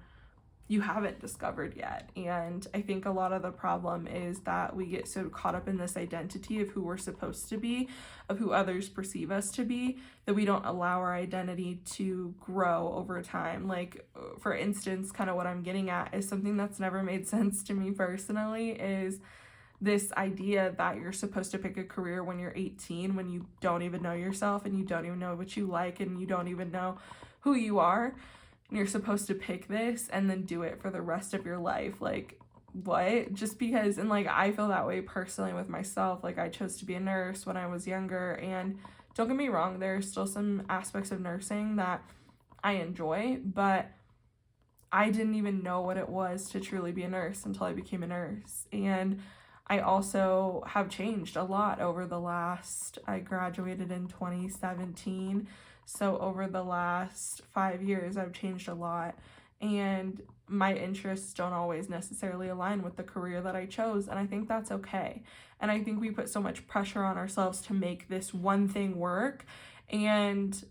you haven't discovered yet. And I think a lot of the problem is that we get so caught up in this identity of who we're supposed to be, of who others perceive us to be, that we don't allow our identity to grow over time. Like, for instance, kind of what I'm getting at is something that's never made sense to me personally, is this idea that you're supposed to pick a career when you're 18, when you don't even know yourself and you don't even know what you like and you don't even know who you are. And you're supposed to pick this and then do it for the rest of your life. Like, what? Just because, and like, I feel that way personally with myself. Like, I chose to be a nurse when I was younger, and don't get me wrong, there are still some aspects of nursing that I enjoy, but I didn't even know what it was to truly be a nurse until I became a nurse. And I also have changed a lot over the last, I graduated in 2017. So over the last 5 years, I've changed a lot, and my interests don't always necessarily align with the career that I chose. And I think that's okay. And I think we put so much pressure on ourselves to make this one thing work, and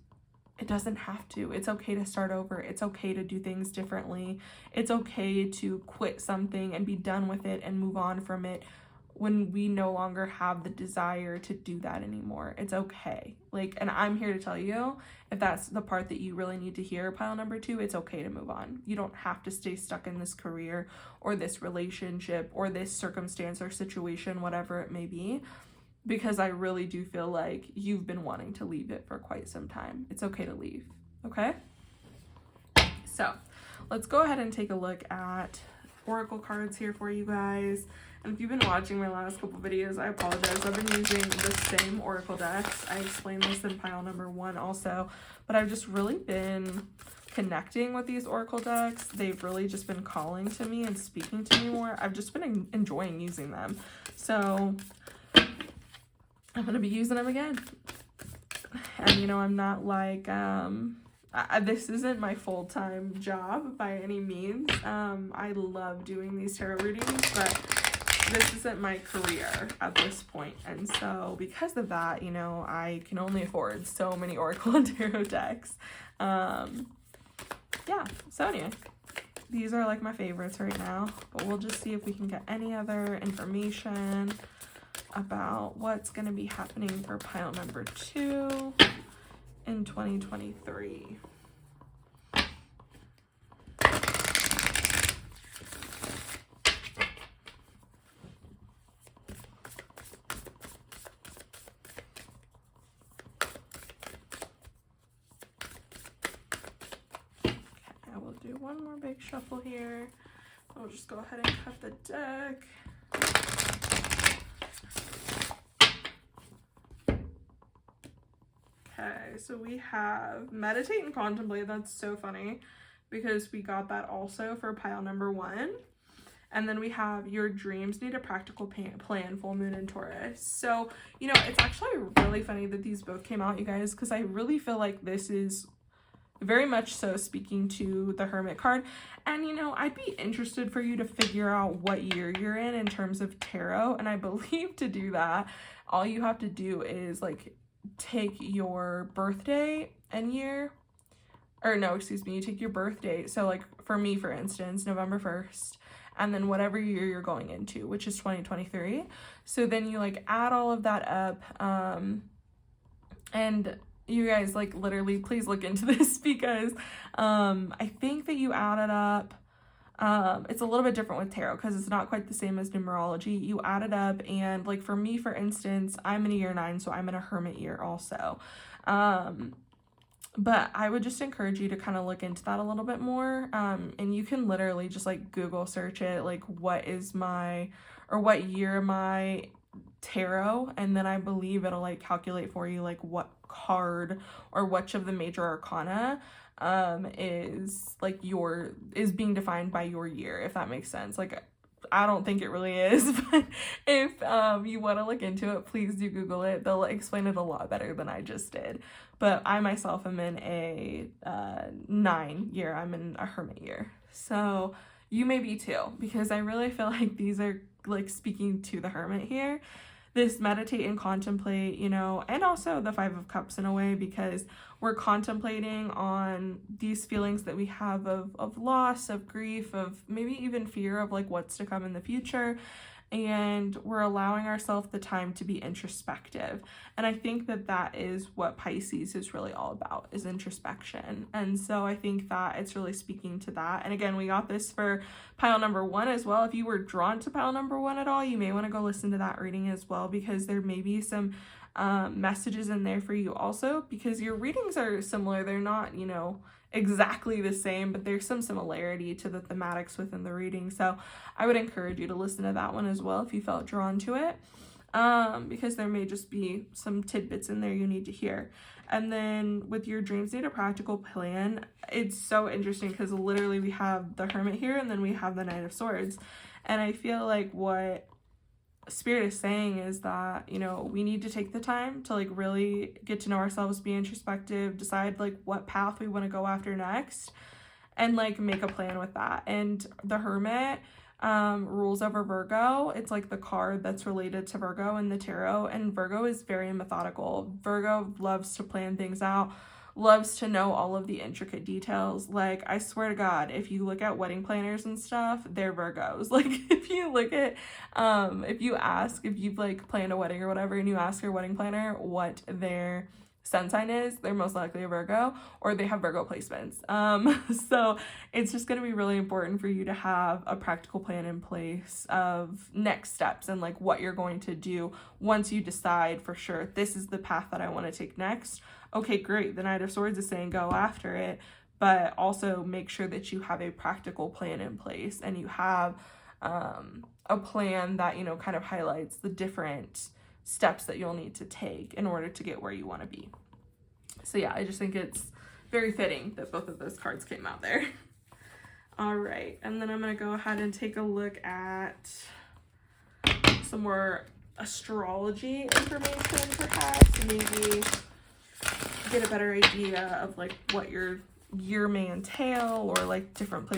it doesn't have to. It's okay to start over. It's okay to do things differently. It's okay to quit something and be done with it and move on from it when we no longer have the desire to do that anymore. It's okay. Like, and I'm here to tell you, if that's the part that you really need to hear, pile number 2, it's okay to move on. You don't have to stay stuck in this career or this relationship or this circumstance or situation, whatever it may be, because I really do feel like you've been wanting to leave it for quite some time. It's okay to leave, okay? So let's go ahead and take a look at oracle cards here for you guys. And if you've been watching my last couple videos, I apologize. I've been using the same oracle decks. I explained this in pile number 1 also, but I've just really been connecting with these oracle decks. They've really just been calling to me and speaking to me more. I've just been enjoying using them. So I'm going to be using them again. And, you know, I'm not like, this isn't my full-time job by any means. I love doing these tarot readings, but this isn't my career at this point. And so because of that, you know, I can only afford so many oracle and tarot decks. Yeah, so anyway, these are like my favorites right now, but we'll just see if we can get any other information about what's going to be happening for pile number 2 in 2023. Do one more big shuffle here. I'll just go ahead and cut the deck. Okay, so we have meditate and contemplate. That's so funny because we got that also for pile number 1. And then we have your dreams need a practical plan, full moon in Taurus. So, you know, it's actually really funny that these both came out, you guys, because I really feel like this is very much so speaking to the Hermit card. And, you know, I'd be interested for you to figure out what year you're in terms of tarot. And I believe to do that, all you have to do is, like, take your birthday and year. Or no, excuse me, you take your birth date. So, like, for me, for instance, November 1st. And then whatever year you're going into, which is 2023. So then you, like, add all of that up. And you guys, like, literally, please look into this because I think that you added up, it's a little bit different with tarot because it's not quite the same as numerology. You add it up, and, like, for me, for instance, I'm in a year 9, so I'm in a Hermit year also. But I would just encourage you to kind of look into that a little bit more. And you can literally just, like, Google search it, like, what year am I tarot, and then I believe it'll, like, calculate for you, like, what card or which of the major arcana is being defined by your year, if that makes sense. Like, I don't think it really is, but if you want to look into it, please do Google it. They'll explain it a lot better than I just did. But I myself am in a 9 year. I'm in a Hermit year. So you may be too, because I really feel like these are, like, speaking to the Hermit here. This meditate and contemplate, you know, and also the 5 of Cups in a way, because we're contemplating on these feelings that we have of loss, of grief, of maybe even fear of, like, what's to come in the future. And we're allowing ourselves the time to be introspective. And I think that that is what Pisces is really all about, is introspection. And so I think that it's really speaking to that. And again, we got this for pile number 1 as well. If you were drawn to pile number 1 at all, you may want to go listen to that reading as well, because there may be some messages in there for you also, because your readings are similar. They're not, you know, exactly the same, but there's some similarity to the thematics within the reading. So I would encourage you to listen to that one as well if you felt drawn to it, because there may just be some tidbits in there you need to hear. And then with your dreams need a practical plan, it's so interesting because literally we have the Hermit here and then we have the Knight of Swords. And I feel like what Spirit is saying is that, you know, we need to take the time to, like, really get to know ourselves, be introspective, decide, like, what path we want to go after next, and, like, make a plan with that. And the Hermit rules over Virgo. It's, like, the card that's related to Virgo in the tarot, and Virgo is very methodical. Virgo loves to plan things out, loves to know all of the intricate details. Like, I swear to God, if you look at wedding planners and stuff, they're Virgos. Like, if you look at, if you've like planned a wedding or whatever, and you ask your wedding planner what their sun sign is, they're most likely a Virgo, or they have Virgo placements. So it's just going to be really important for you to have a practical plan in place of next steps and like what you're going to do once you decide for sure, this is the path that I want to take next. Okay, great. The Knight of Swords is saying go after it, but also make sure that you have a practical plan in place, and you have a plan that, you know, kind of highlights the different steps that you'll need to take in order to get where you want to be. So yeah, I just think it's very fitting that both of those cards came out there. All right, and then I'm going to go ahead and take a look at some more astrology information, perhaps, maybe get a better idea of like what your year may entail, or like different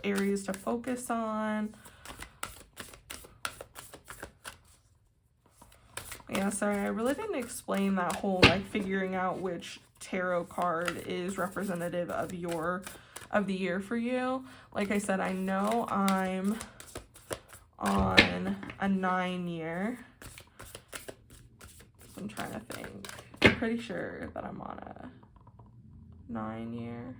areas to focus on. Yeah, sorry, I really didn't explain that whole like figuring out which tarot card is representative of the year for you. Like I said, I know I'm on a 9 year. I'm trying to think. I'm pretty sure that I'm on a 9 year.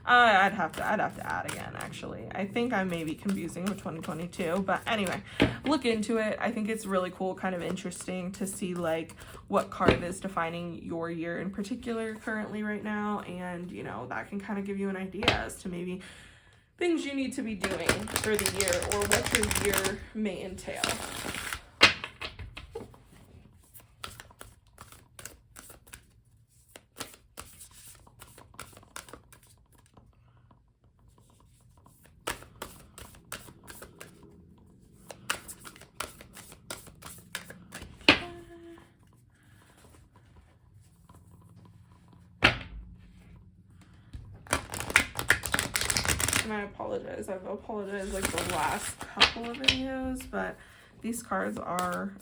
I'd have to add again, actually. I think I may be confusing with 2022, but anyway, look into it. I think it's really cool, kind of interesting to see like what card is defining your year in particular currently right now, and you know, that can kind of give you an idea as to maybe things you need to be doing for the year, or what your year may entail. And I apologize. I've apologized like the last couple of videos, but these cards are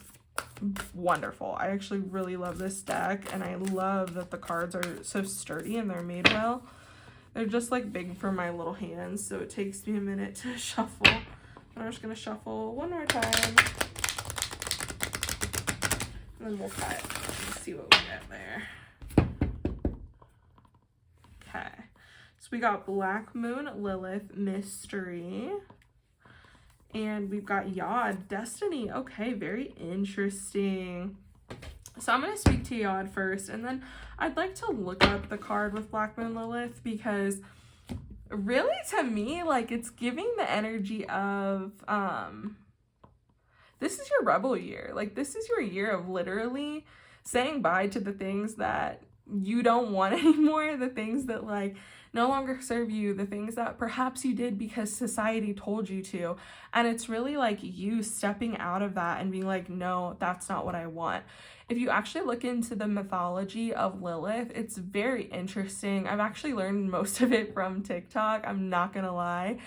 wonderful. I actually really love this deck, and I love that the cards are so sturdy and they're made well. They're just like big for my little hands, so it takes me a minute to shuffle. But I'm just going to shuffle one more time, and then we'll cut and see what we get there. Okay. So we got Black Moon, Lilith, Mystery. And we've got Yod, Destiny. Okay, very interesting. So I'm going to speak to Yod first, and then I'd like to look up the card with Black Moon, Lilith, because really, to me, like, it's giving the energy of, this is your rebel year. Like, this is your year of literally saying bye to the things that you don't want anymore, the things that, like, no longer serve you, the things that perhaps you did because society told you to. And it's really like you stepping out of that and being like, no, that's not what I want. If you actually look into the mythology of Lilith, it's very interesting. I've actually learned most of it from TikTok, I'm not gonna lie.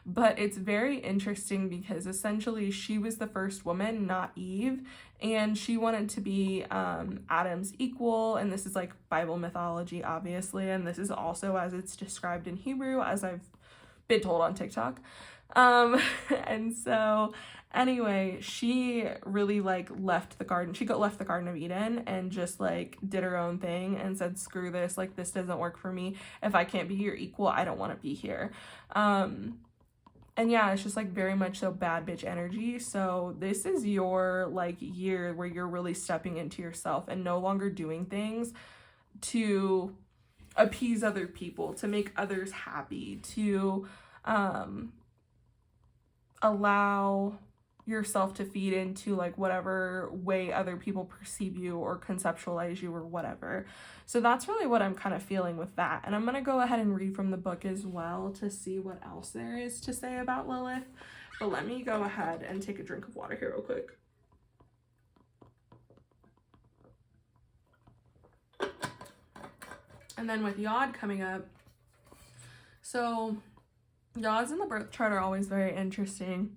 But it's very interesting because essentially she was the first woman, not Eve, and she wanted to be Adam's equal, and this is like Bible mythology, obviously, and this is also as it's described in Hebrew, as I've been told on TikTok. And so anyway, she really like left the garden. She left the Garden of Eden and just like did her own thing and said, screw this, like this doesn't work for me. If I can't be your equal, I don't want to be here. And yeah, it's just like very much so bad bitch energy. So this is your like year where you're really stepping into yourself and no longer doing things to appease other people, to make others happy, to allow yourself to feed into like whatever way other people perceive you or conceptualize you or whatever. So that's really what I'm kind of feeling with that. And I'm going to go ahead and read from the book as well to see what else there is to say about Lilith. But let me go ahead and take a drink of water here real quick. And then with Yod coming up, so Yods in the birth chart are always very interesting.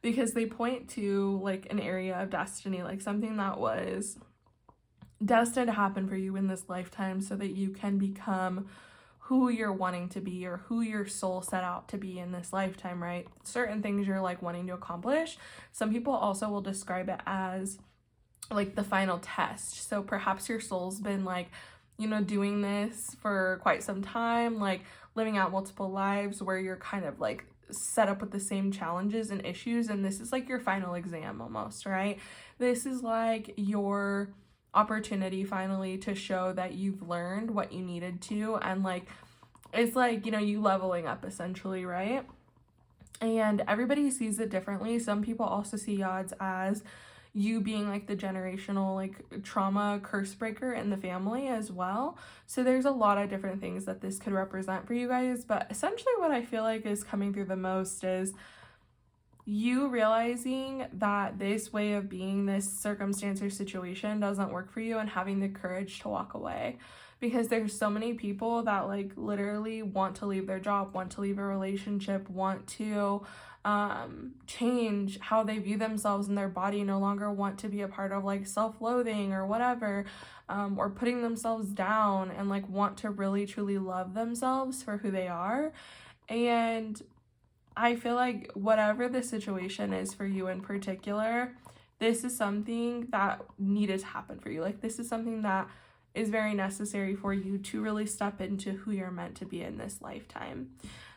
Because they point to like an area of destiny, like something that was destined to happen for you in this lifetime so that you can become who you're wanting to be or who your soul set out to be in this lifetime, right? Certain things you're like wanting to accomplish. Some people also will describe it as like the final test. So perhaps your soul's been like, you know, doing this for quite some time, like living out multiple lives where you're kind of like set up with the same challenges and issues, and this is like your final exam almost, right? This is like your opportunity finally to show that you've learned what you needed to, and like it's like, you know, you leveling up essentially, right? And everybody sees it differently. Some people also see yads as you being like the generational like trauma curse breaker in the family as well. So there's a lot of different things that this could represent for you guys, but essentially what I feel like is coming through the most is you realizing that this way of being, this circumstance or situation doesn't work for you, and having the courage to walk away. Because there's so many people that like literally want to leave their job, want to leave a relationship, want to change how they view themselves and their body, no longer want to be a part of like self-loathing or whatever, or putting themselves down, and like want to really truly love themselves for who they are. And I feel like whatever the situation is for you in particular, this is something that needed to happen for you. Like this is something that is very necessary for you to really step into who you're meant to be in this lifetime.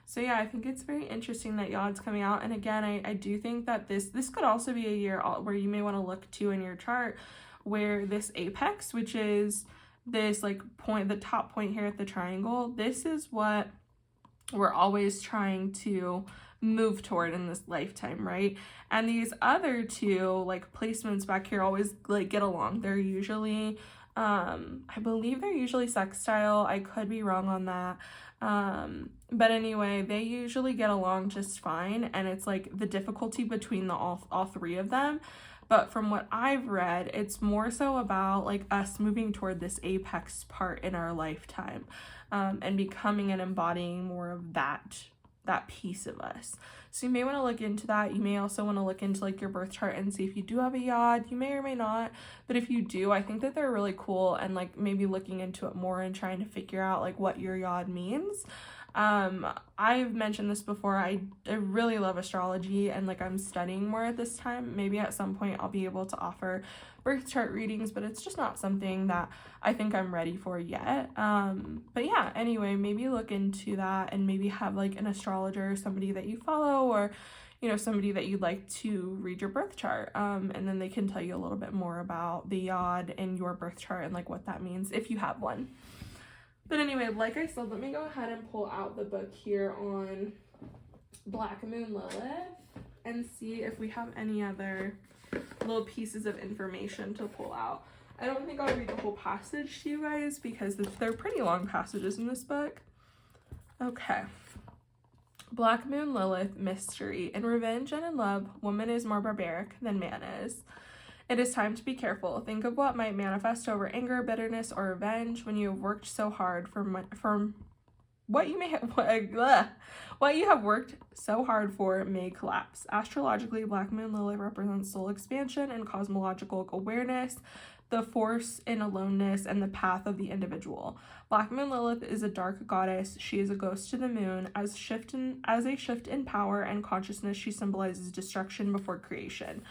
So yeah, I think it's very interesting that Yod's coming out. And again, I do think that this could also be a year where you may want to look to in your chart where this apex, which is this like point, the top point here at the triangle, this is what we're always trying to move toward in this lifetime, right? And these other two like placements back here always like get along. They're usually I believe they're usually sextile. I could be wrong on that. But anyway, they usually get along just fine, and it's like the difficulty between all three of them. But from what I've read, it's more so about like us moving toward this apex part in our lifetime, and becoming and embodying more of that piece of us. So you may want to look into that. You may also want to look into like your birth chart and see if you do have a yod. You may or may not, but if you do, I think that they're really cool, and like maybe looking into it more and trying to figure out like what your yod means. I've mentioned this before. I really love astrology, and like I'm studying more at this time. Maybe at some point I'll be able to offer birth chart readings, but it's just not something that I think I'm ready for yet. But yeah, anyway, maybe look into that, and maybe have like an astrologer, somebody that you follow, or you know, somebody that you'd like to read your birth chart, and then they can tell you a little bit more about the yod in your birth chart and like what that means if you have one. But anyway, like I said, let me go ahead and pull out the book here on Black Moon Lilith and see if we have any other little pieces of information to pull out. I don't think I'll read the whole passage to you guys because they're pretty long passages in this book. Okay. Black Moon Lilith Mystery. In revenge and in love, woman is more barbaric than man is. It is time to be careful. Think of what might manifest over anger, bitterness, or revenge when you have worked so hard for what you have worked so hard for may collapse. Astrologically, Black Moon Lilith represents soul expansion and cosmological awareness, the force in aloneness, and the path of the individual. Black Moon Lilith is a dark goddess. She is a ghost to the moon. As a shift in power and consciousness, she symbolizes destruction before creation.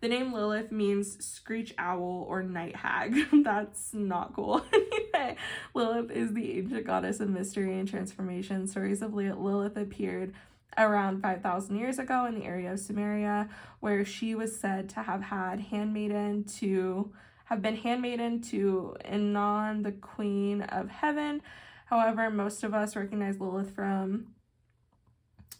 The name Lilith means screech owl or night hag. That's not cool. Anyway, Lilith is the ancient goddess of mystery and transformation. Stories of Lilith appeared around 5,000 years ago in the area of Sumeria, where she was said to have been handmaiden to Inanna, the queen of heaven. However, most of us recognize Lilith from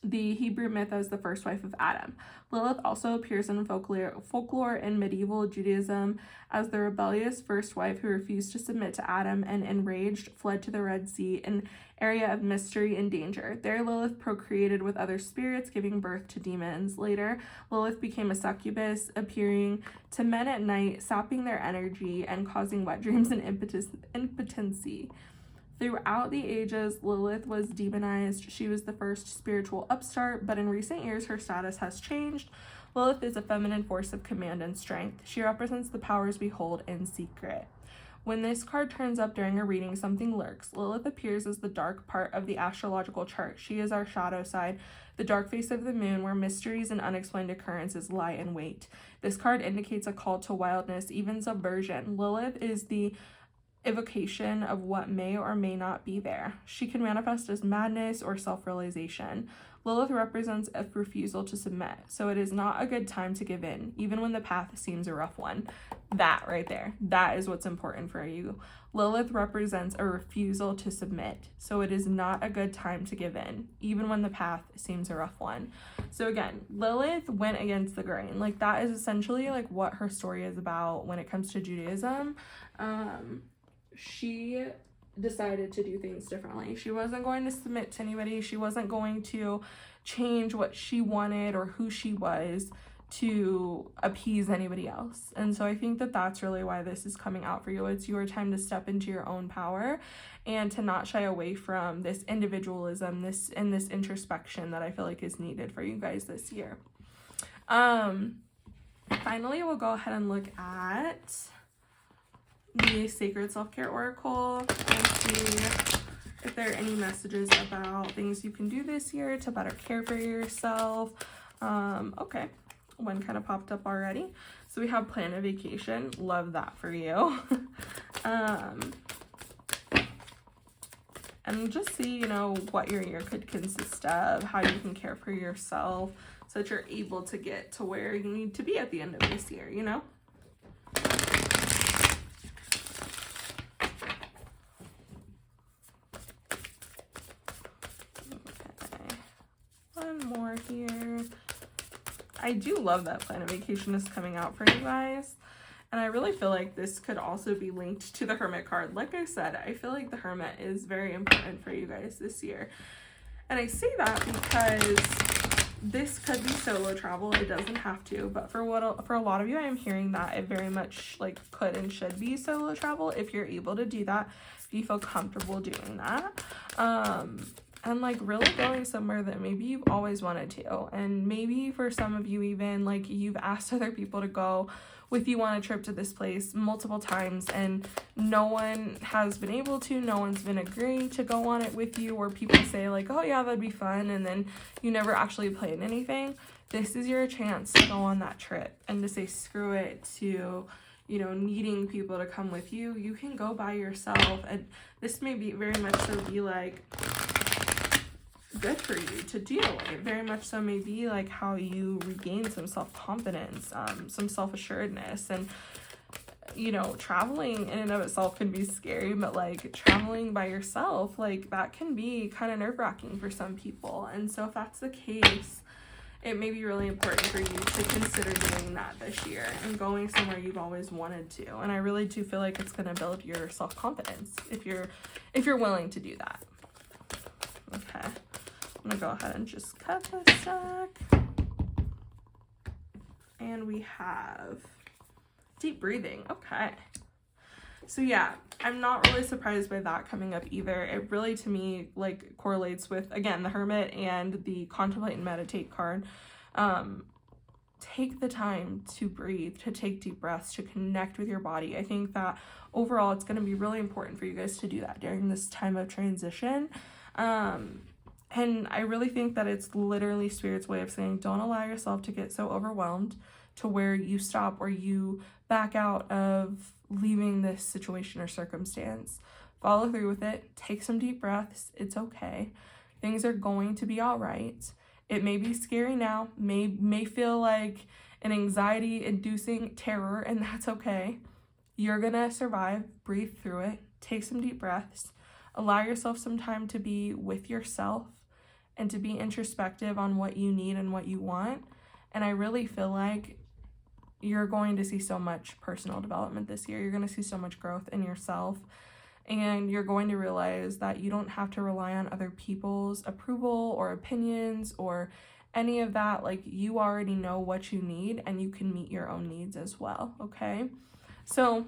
the Hebrew myth as the first wife of Adam. Lilith also appears in folklore in medieval Judaism as the rebellious first wife who refused to submit to Adam and, enraged, fled to the Red Sea, an area of mystery and danger. There, Lilith procreated with other spirits, giving birth to demons. Later, Lilith became a succubus, appearing to men at night, sapping their energy and causing wet dreams and impotency. Throughout the ages, Lilith was demonized. She was the first spiritual upstart, but in recent years, her status has changed. Lilith is a feminine force of command and strength. She represents the powers we hold in secret. When this card turns up during a reading, something lurks. Lilith appears as the dark part of the astrological chart. She is our shadow side, the dark face of the moon, where mysteries and unexplained occurrences lie in wait. This card indicates a call to wildness, even subversion. Lilith is the evocation of what may or may not be there. She can manifest as madness or self-realization. Lilith represents a refusal to submit, so it is not a good time to give in, even when the path seems a rough one. That right there, that is what's important for you. Lilith represents a refusal to submit, so it is not a good time to give in, even when the path seems a rough one. So again, Lilith went against the grain. Like, that is essentially like what her story is about when it comes to Judaism. She decided to do things differently. She wasn't going to submit to anybody. She wasn't going to change what she wanted or who she was to appease anybody else. And so I think that that's really why this is coming out for you. It's your time to step into your own power and to not shy away from this individualism, this introspection that I feel like is needed for you guys this year. Finally, we'll go ahead and look at the Sacred Self-Care Oracle and see if there are any messages about things you can do this year to better care for yourself. Okay, one kind of popped up already. So we have plan a vacation. Love that for you. And just see, you know, what your year could consist of, how you can care for yourself so that you're able to get to where you need to be at the end of this year, you know? More here. I do love that plan a vacation is coming out for you guys, and I really feel like this could also be linked to the Hermit card. Like I said, I feel like the Hermit is very important for you guys this year, and I say that because this could be solo travel. It doesn't have to, but for a lot of you, I am hearing that it very much like could and should be solo travel if you're able to do that, if you feel comfortable doing that. And like really going somewhere that maybe you've always wanted to. And maybe for some of you even like you've asked other people to go with you on a trip to this place multiple times and no one has been able to, no one's been agreeing to go on it with you, or people say like, oh yeah, that'd be fun, and then you never actually plan anything. This is your chance to go on that trip and to say screw it to, you know, needing people to come with you. You can go by yourself, and this may be very much so be like good for you to do. It very much so may be like how you regain some self-confidence, some self-assuredness. And you know, traveling in and of itself can be scary, but like traveling by yourself, like that can be kind of nerve-wracking for some people. And so if that's the case, it may be really important for you to consider doing that this year and going somewhere you've always wanted to. And I really do feel like it's going to build your self-confidence if you're willing to do that. Okay, I'm gonna go ahead and just cut this deck. And we have deep breathing. Okay, so yeah, I'm not really surprised by that coming up either. It really, to me, like correlates with, again, the Hermit and the Contemplate and Meditate card. Take the time to breathe, to take deep breaths, to connect with your body. I think that overall it's going to be really important for you guys to do that during this time of transition. And I really think that it's literally Spirit's way of saying, don't allow yourself to get so overwhelmed to where you stop or you back out of leaving this situation or circumstance. Follow through with it. Take some deep breaths. It's okay. Things are going to be all right. It may be scary now, may feel like an anxiety-inducing terror, and that's okay. You're gonna survive. Breathe through it. Take some deep breaths. Allow yourself some time to be with yourself and to be introspective on what you need and what you want. And I really feel like you're going to see so much personal development this year. You're going to see so much growth in yourself. And you're going to realize that you don't have to rely on other people's approval or opinions or any of that. Like, you already know what you need and you can meet your own needs as well, okay? So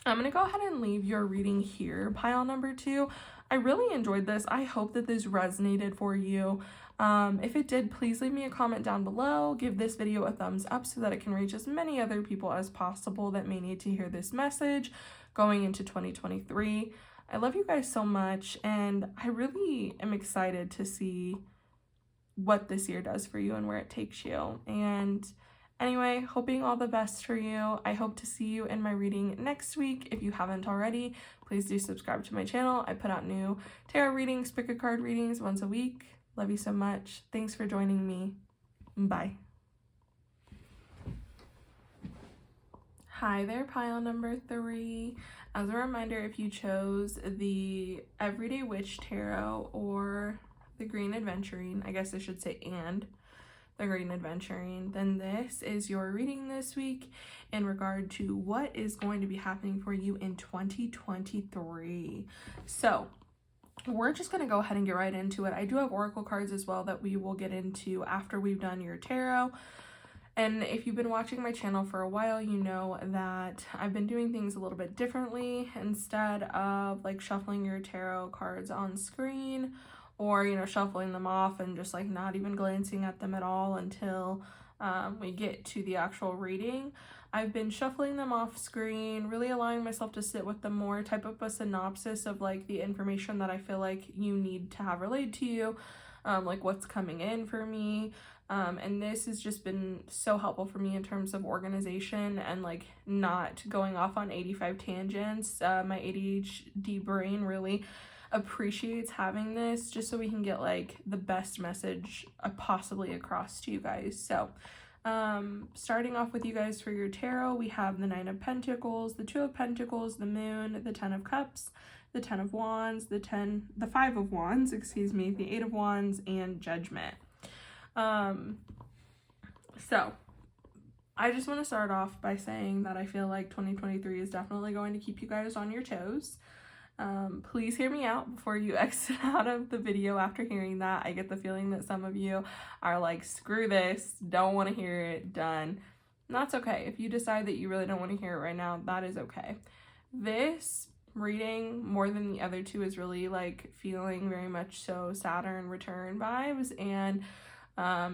I'm going to go ahead and leave your reading here, pile number 2. I really enjoyed this. I hope that this resonated for you. If it did, please leave me a comment down below. Give this video a thumbs up so that it can reach as many other people as possible that may need to hear this message going into 2023. I love you guys so much, and I really am excited to see what this year does for you and where it takes you. And anyway, hoping all the best for you. I hope to see you in my reading next week. If you haven't already, please do subscribe to my channel. I put out new tarot readings, pick a card readings once a week. Love you so much. Thanks for joining me. Bye. Hi there, pile number 3. As a reminder, if you chose the Everyday Witch Tarot or the Green Adventuring, I guess I should say and the Green Adventuring, then this is your reading this week in regard to what is going to be happening for you in 2023. So we're just going to go ahead and get right into it. I do have oracle cards as well that we will get into after we've done your tarot. And if you've been watching my channel for a while, you know that I've been doing things a little bit differently. Instead of like shuffling your tarot cards on screen, or, you know, shuffling them off and just like not even glancing at them at all until we get to the actual reading, I've been shuffling them off screen, really allowing myself to sit with them more, type up a synopsis of like the information that I feel like you need to have relayed to you, like what's coming in for me. And this has just been so helpful for me in terms of organization and like not going off on 85 tangents. My ADHD brain really appreciates having this just so we can get like the best message possibly across to you guys. So starting off with you guys for your tarot, we have the 9 of Pentacles, the 2 of Pentacles, the Moon, the 10 of Cups, the 10 of Wands, the 5 of Wands, excuse me, the 8 of Wands, and Judgment. So I just want to start off by saying that I feel like 2023 is definitely going to keep you guys on your toes. Please hear me out before you exit out of the video after hearing that. I get the feeling that some of you are like, screw this, don't want to hear it, done. And that's okay. If you decide that you really don't want to hear it right now, that is okay. This reading, more than the other two, is really like feeling very much so Saturn return vibes. And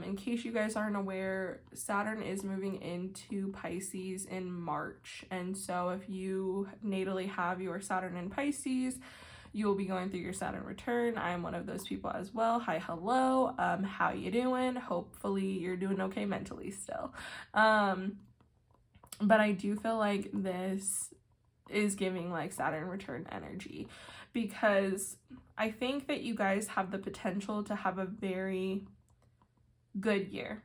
in case you guys aren't aware, Saturn is moving into Pisces in March. And so if you natally have your Saturn in Pisces, you will be going through your Saturn return. I am one of those people as well. Hi, hello. How you doing? Hopefully you're doing okay mentally still. But I do feel like this is giving like Saturn return energy, because I think that you guys have the potential to have a very good year,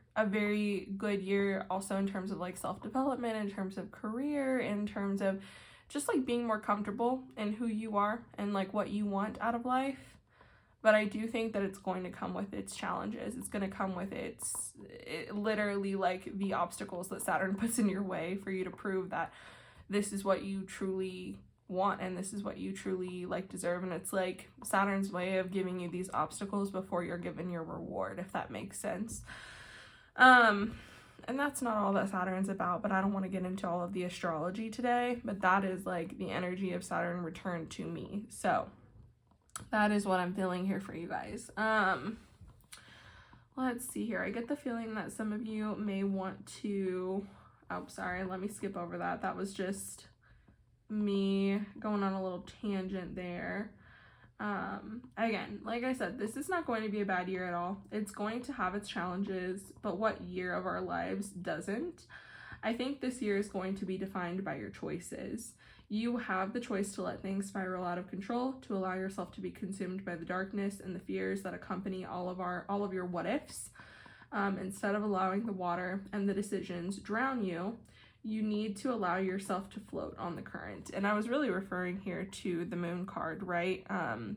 also in terms of like self-development, in terms of career, in terms of just like being more comfortable in who you are and like what you want out of life. But I do think that it's going to come with its challenges. It's going to come with literally like the obstacles that Saturn puts in your way for you to prove that this is what you truly want and this is what you truly like deserve. And it's like Saturn's way of giving you these obstacles before you're given your reward, if that makes sense. And that's not all that Saturn's about, but I don't want to get into all of the astrology today, but that is like the energy of Saturn return to me. So that is what I'm feeling here for you guys. Let's see here. I get the feeling that some of you may want to, oh, sorry, let me skip over that. That was just me going on a little tangent there. Again, like I said, this is not going to be a bad year at all. It's going to have its challenges, but what year of our lives doesn't? I think this year is going to be defined by your choices. You have the choice to let things spiral out of control, to allow yourself to be consumed by the darkness and the fears that accompany all of your what ifs. Instead of allowing the water and the decisions drown you, you need to allow yourself to float on the current. And I was really referring here to the Moon card, right?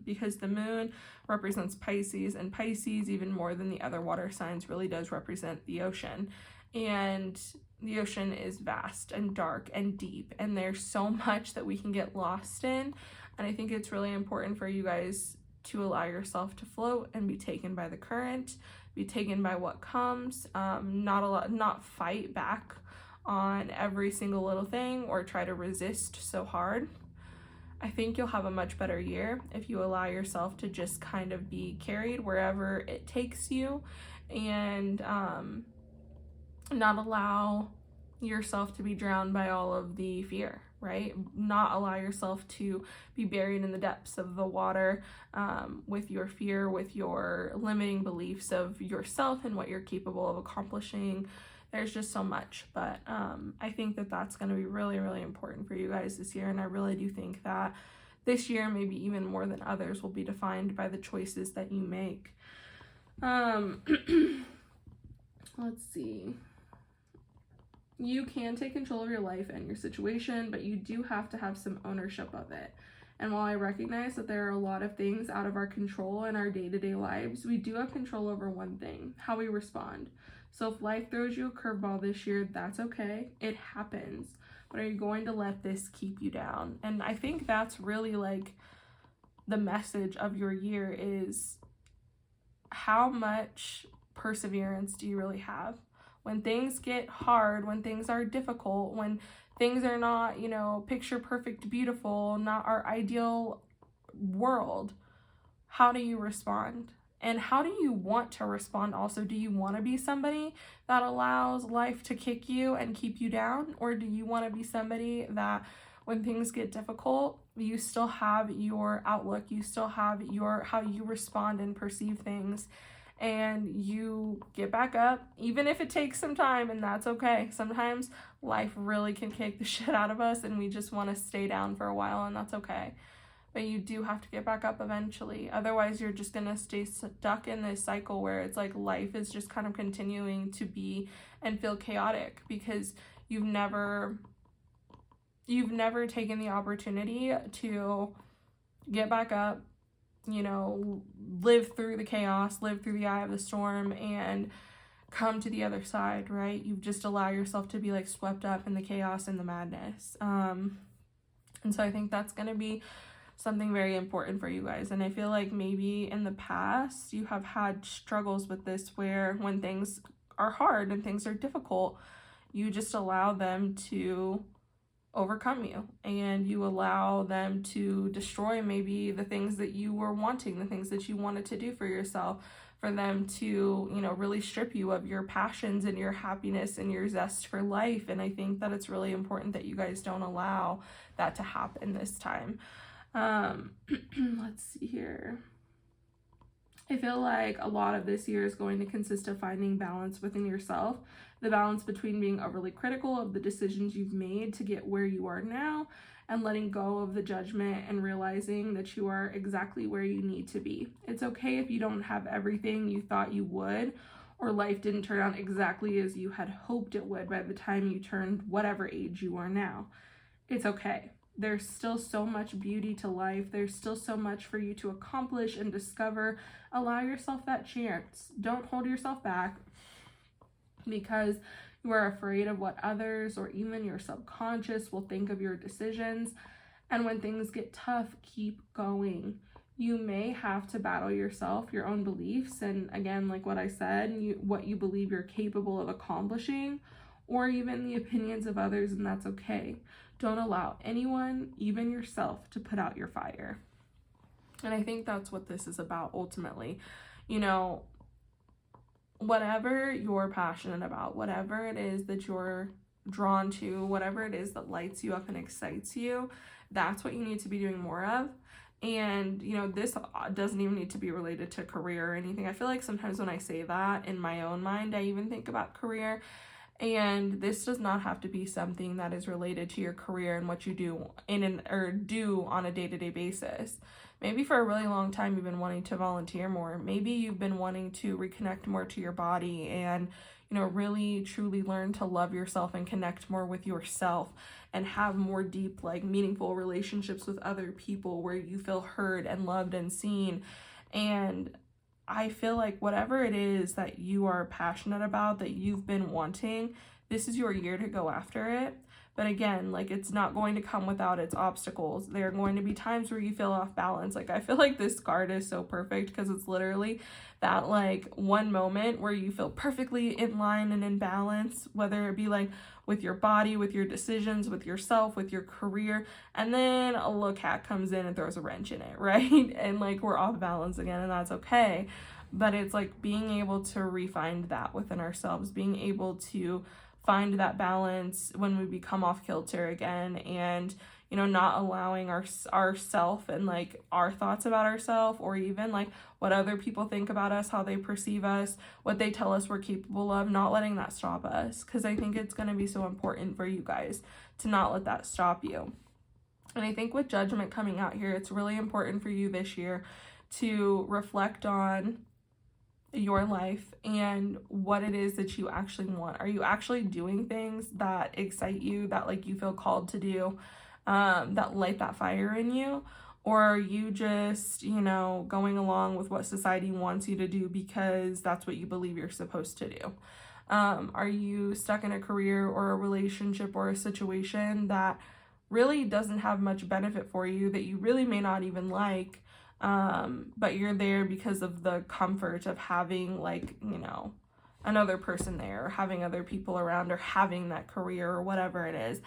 Because the Moon represents Pisces, and Pisces, even more than the other water signs, really does represent the ocean. And the ocean is vast and dark and deep, and there's so much that we can get lost in. And I think it's really important for you guys to allow yourself to float and be taken by the current, be taken by what comes, not fight back on every single little thing or try to resist so hard. I think you'll have a much better year if you allow yourself to just kind of be carried wherever it takes you, and not allow yourself to be drowned by all of the fear, right? Not allow yourself to be buried in the depths of the water with your fear, with your limiting beliefs of yourself and what you're capable of accomplishing. There's just so much, but I think that that's going to be really, really important for you guys this year, and I really do think that this year, maybe even more than others, will be defined by the choices that you make. Let's see. You can take control of your life and your situation, but you do have to have some ownership of it. And while I recognize that there are a lot of things out of our control in our day-to-day lives, we do have control over one thing: how we respond. So if life throws you a curveball this year, that's okay. It happens. But are you going to let this keep you down? And I think that's really like the message of your year, is how much perseverance do you really have? When things get hard, when things are difficult, when things are not, picture perfect, beautiful, not our ideal world, how do you respond? And how do you want to respond also? Do you want to be somebody that allows life to kick you and keep you down? Or do you want to be somebody that when things get difficult, you still have your outlook, you still have your how you respond and perceive things, and you get back up, even if it takes some time, and that's okay. Sometimes life really can kick the shit out of us and we just want to stay down for a while, and that's okay. But you do have to get back up eventually. Otherwise, you're just going to stay stuck in this cycle where it's like life is just kind of continuing to be and feel chaotic because you've never taken the opportunity to get back up, live through the chaos, live through the eye of the storm, and come to the other side, right? You just allow yourself to be like swept up in the chaos and the madness. And so I think that's going to be something very important for you guys. And I feel like maybe in the past you have had struggles with this, where when things are hard and things are difficult, you just allow them to overcome you, and you allow them to destroy maybe the things that you were wanting, the things that you wanted to do for yourself, for them to, really strip you of your passions and your happiness and your zest for life. And I think that it's really important that you guys don't allow that to happen this time. Let's see here. I feel like a lot of this year is going to consist of finding balance within yourself, the balance between being overly critical of the decisions you've made to get where you are now, and letting go of the judgment and realizing that you are exactly where you need to be. It's okay if you don't have everything you thought you would, or life didn't turn out exactly as you had hoped it would by the time you turned whatever age you are now. It's okay. There's still so much beauty to life. There's still so much for you to accomplish and discover. Allow yourself that chance. Don't hold yourself back because you are afraid of what others or even your subconscious will think of your decisions. And when things get tough, keep going. You may have to battle yourself, your own beliefs, and again, like what I said, what you believe you're capable of accomplishing, or even the opinions of others, and that's okay. Don't allow anyone, even yourself, to put out your fire. And I think that's what this is about ultimately. Whatever you're passionate about, whatever it is that you're drawn to, whatever it is that lights you up and excites you, that's what you need to be doing more of. And, this doesn't even need to be related to career or anything. I feel like sometimes when I say that in my own mind, I even think about career. And this does not have to be something that is related to your career and what you do do on a day-to-day basis. Maybe for a really long time you've been wanting to volunteer more. Maybe you've been wanting to reconnect more to your body and, really truly learn to love yourself and connect more with yourself and have more deep, meaningful relationships with other people where you feel heard and loved and seen. And I feel like whatever it is that you are passionate about, that you've been wanting, this is your year to go after it. But again, like, it's not going to come without its obstacles. There are going to be times where you feel off balance. Like, I feel like this card is so perfect because it's literally that, like, one moment where you feel perfectly in line and in balance, whether it be like with your body, with your decisions, with yourself, with your career, and then a little cat comes in and throws a wrench in it, right? And like, we're off balance again, and that's okay. But it's like being able to refine that within ourselves, being able to find that balance when we become off kilter again, and not allowing ourself and like our thoughts about ourselves, or even like what other people think about us, how they perceive us, what they tell us we're capable of, not letting that stop us. Because I think it's going to be so important for you guys to not let that stop you. And I think with Judgment coming out here, it's really important for you this year to reflect on your life and what it is that you actually want. Are you actually doing things that excite you, that like you feel called to do, that light that fire in you? Or are you just, going along with what society wants you to do because that's what you believe you're supposed to do? Are you stuck in a career or a relationship or a situation that really doesn't have much benefit for you, that you really may not even like, but you're there because of the comfort of having like, another person there, or having other people around, or having that career, or whatever it is?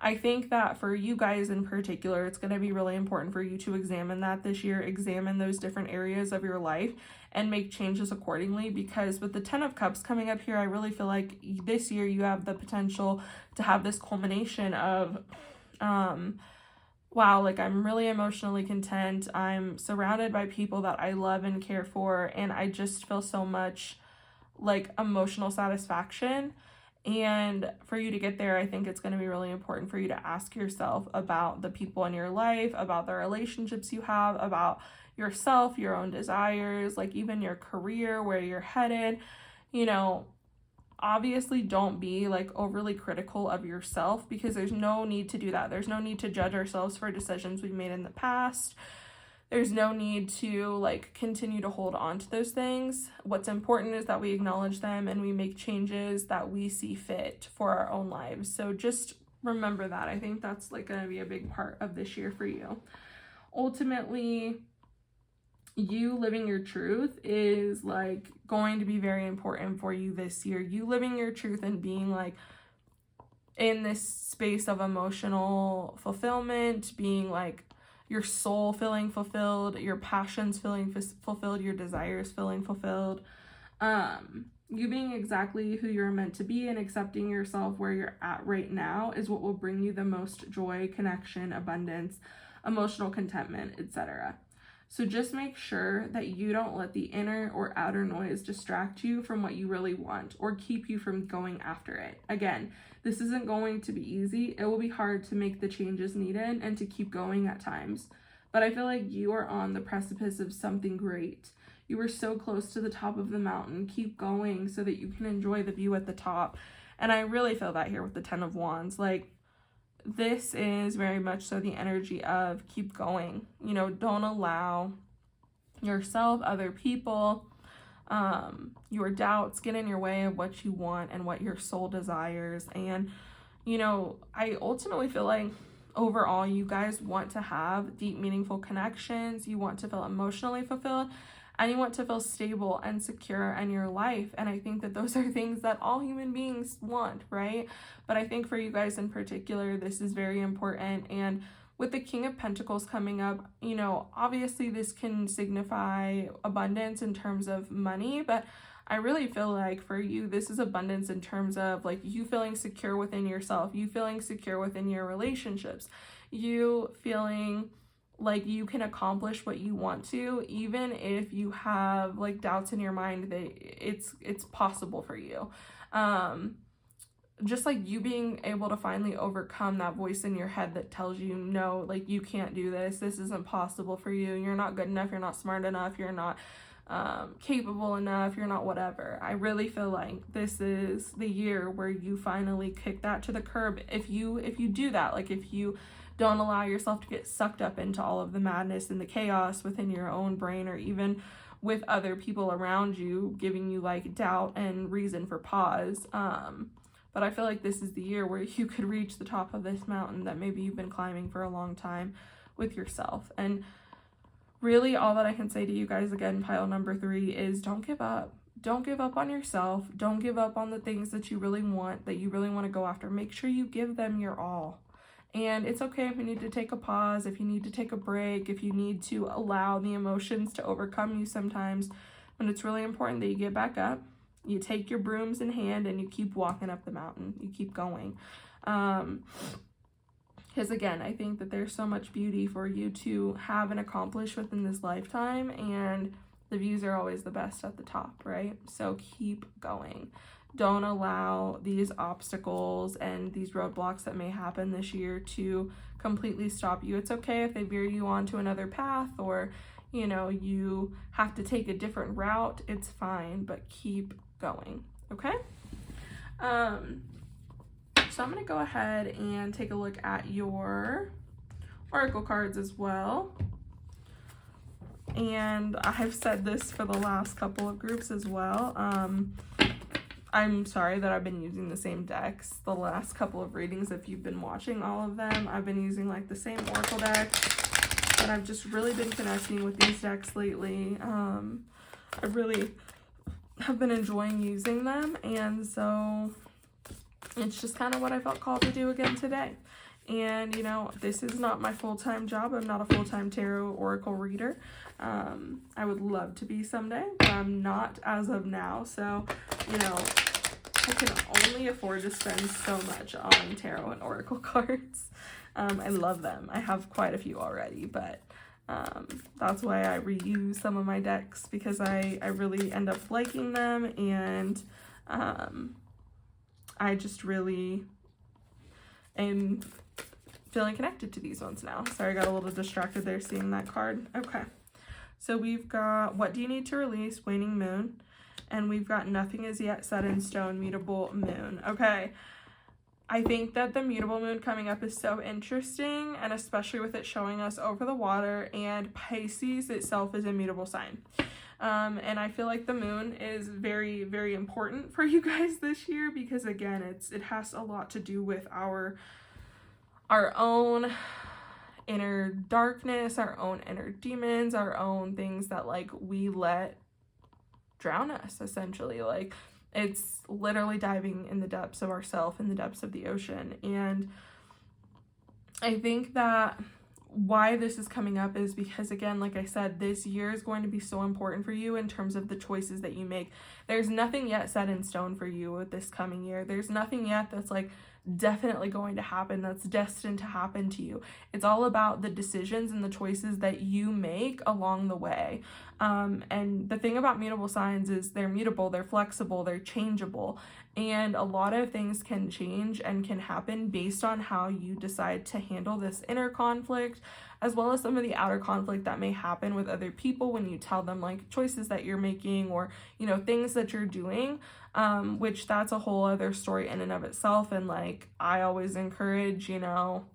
I think that for you guys in particular, it's going to be really important for you to examine that this year, examine those different areas of your life and make changes accordingly. Because with the 10 of Cups coming up here, I really feel like this year you have the potential to have this culmination of, wow, like, I'm really emotionally content. I'm surrounded by people that I love and care for, and I just feel so much like emotional satisfaction. And for you to get there, I think it's going to be really important for you to ask yourself about the people in your life, about the relationships you have, about yourself, your own desires, like even your career, where you're headed. Obviously don't be like overly critical of yourself, because there's no need to do that. There's no need to judge ourselves for decisions we've made in the past. There's no need to like continue to hold on to those things. What's important is that we acknowledge them and we make changes that we see fit for our own lives. So just remember that. I think that's like going to be a big part of this year for you. Ultimately, you living your truth is like going to be very important for you this year. You living your truth and being like in this space of emotional fulfillment, being like your soul feeling fulfilled, your passions feeling fulfilled, your desires feeling fulfilled. You being exactly who you're meant to be and accepting yourself where you're at right now is what will bring you the most joy, connection, abundance, emotional contentment, etc. So just make sure that you don't let the inner or outer noise distract you from what you really want or keep you from going after it. Again, this isn't going to be easy. It will be hard to make the changes needed and to keep going at times. But I feel like you are on the precipice of something great. You are so close to the top of the mountain. Keep going so that you can enjoy the view at the top. And I really feel that here with the 10 of Wands. Like, this is very much so the energy of keep going. Don't allow yourself, other people, your doubts get in your way of what you want and what your soul desires. And, I ultimately feel like overall you guys want to have deep, meaningful connections. You want to feel emotionally fulfilled, and you want to feel stable and secure in your life. And I think that those are things that all human beings want, right? But I think for you guys in particular, this is very important. And with the King of Pentacles coming up, obviously this can signify abundance in terms of money, but I really feel like for you, this is abundance in terms of like you feeling secure within yourself, you feeling secure within your relationships, you feeling like you can accomplish what you want to, even if you have like doubts in your mind that it's possible for you. Just like you being able to finally overcome that voice in your head that tells you, no, like you can't do this isn't possible for you, you're not good enough, you're not smart enough, you're not capable enough, you're not whatever. I really feel like this is the year where you finally kick that to the curb. If you do that, like if you don't allow yourself to get sucked up into all of the madness and the chaos within your own brain, or even with other people around you giving you like doubt and reason for pause, but I feel like this is the year where you could reach the top of this mountain that maybe you've been climbing for a long time with yourself. And really all that I can say to you guys, again, pile number 3, is don't give up. Don't give up on yourself. Don't give up on the things that you really want, that you really want to go after. Make sure you give them your all. And it's okay if you need to take a pause, if you need to take a break, if you need to allow the emotions to overcome you sometimes. But it's really important that you get back up, you take your brooms in hand, and you keep walking up the mountain. You keep going. Because again, I think that there's so much beauty for you to have and accomplish within this lifetime, and the views are always the best at the top, right? So keep going. Don't allow these obstacles and these roadblocks that may happen this year to completely stop you. It's okay if they veer you onto another path, or, you know, you have to take a different route. It's fine, but keep going, okay? So I'm going to go ahead and take a look at your oracle cards as well. And I've said this for the last couple of groups as well. I'm sorry that I've been using the same decks the last couple of readings. If you've been watching all of them, I've been using like the same oracle deck, and I've just really been connecting with these decks lately. I really have been enjoying using them, and so it's just kind of what I felt called to do again today. And, you know, this is not my full-time job. I'm not a full-time tarot oracle reader. I would love to be someday, but I'm not as of now. So, you know, I can only afford to spend so much on tarot and oracle cards. I love them. I have quite a few already, but that's why I reuse some of my decks, because I really end up liking them, and I just really am feeling connected to these ones now. Sorry, I got a little distracted there seeing that card. Okay, so we've got what do you need to release, waning moon, and we've got nothing is yet set in stone, mutable moon. Okay, I think that the mutable moon coming up is so interesting, and especially with it showing us over the water, and Pisces itself is a mutable sign. And I feel like the moon is very, very important for you guys this year, because again, it has a lot to do with our own inner darkness, our own inner demons, our own things that like we let drown us, essentially. Like, it's literally diving in the depths of ourself, in the depths of the ocean. And I think that why this is coming up is because, again, like I said, this year is going to be so important for you in terms of the choices that you make. There's nothing yet set in stone for you with this coming year. There's nothing yet that's like definitely going to happen, that's destined to happen to you. It's all about the decisions and the choices that you make along the way. And the thing about mutable signs is they're mutable, they're flexible, they're changeable, and a lot of things can change and can happen based on how you decide to handle this inner conflict, as well as some of the outer conflict that may happen with other people when you tell them like choices that you're making, or, you know, things that you're doing, which that's a whole other story in and of itself. And like, I always encourage, you know,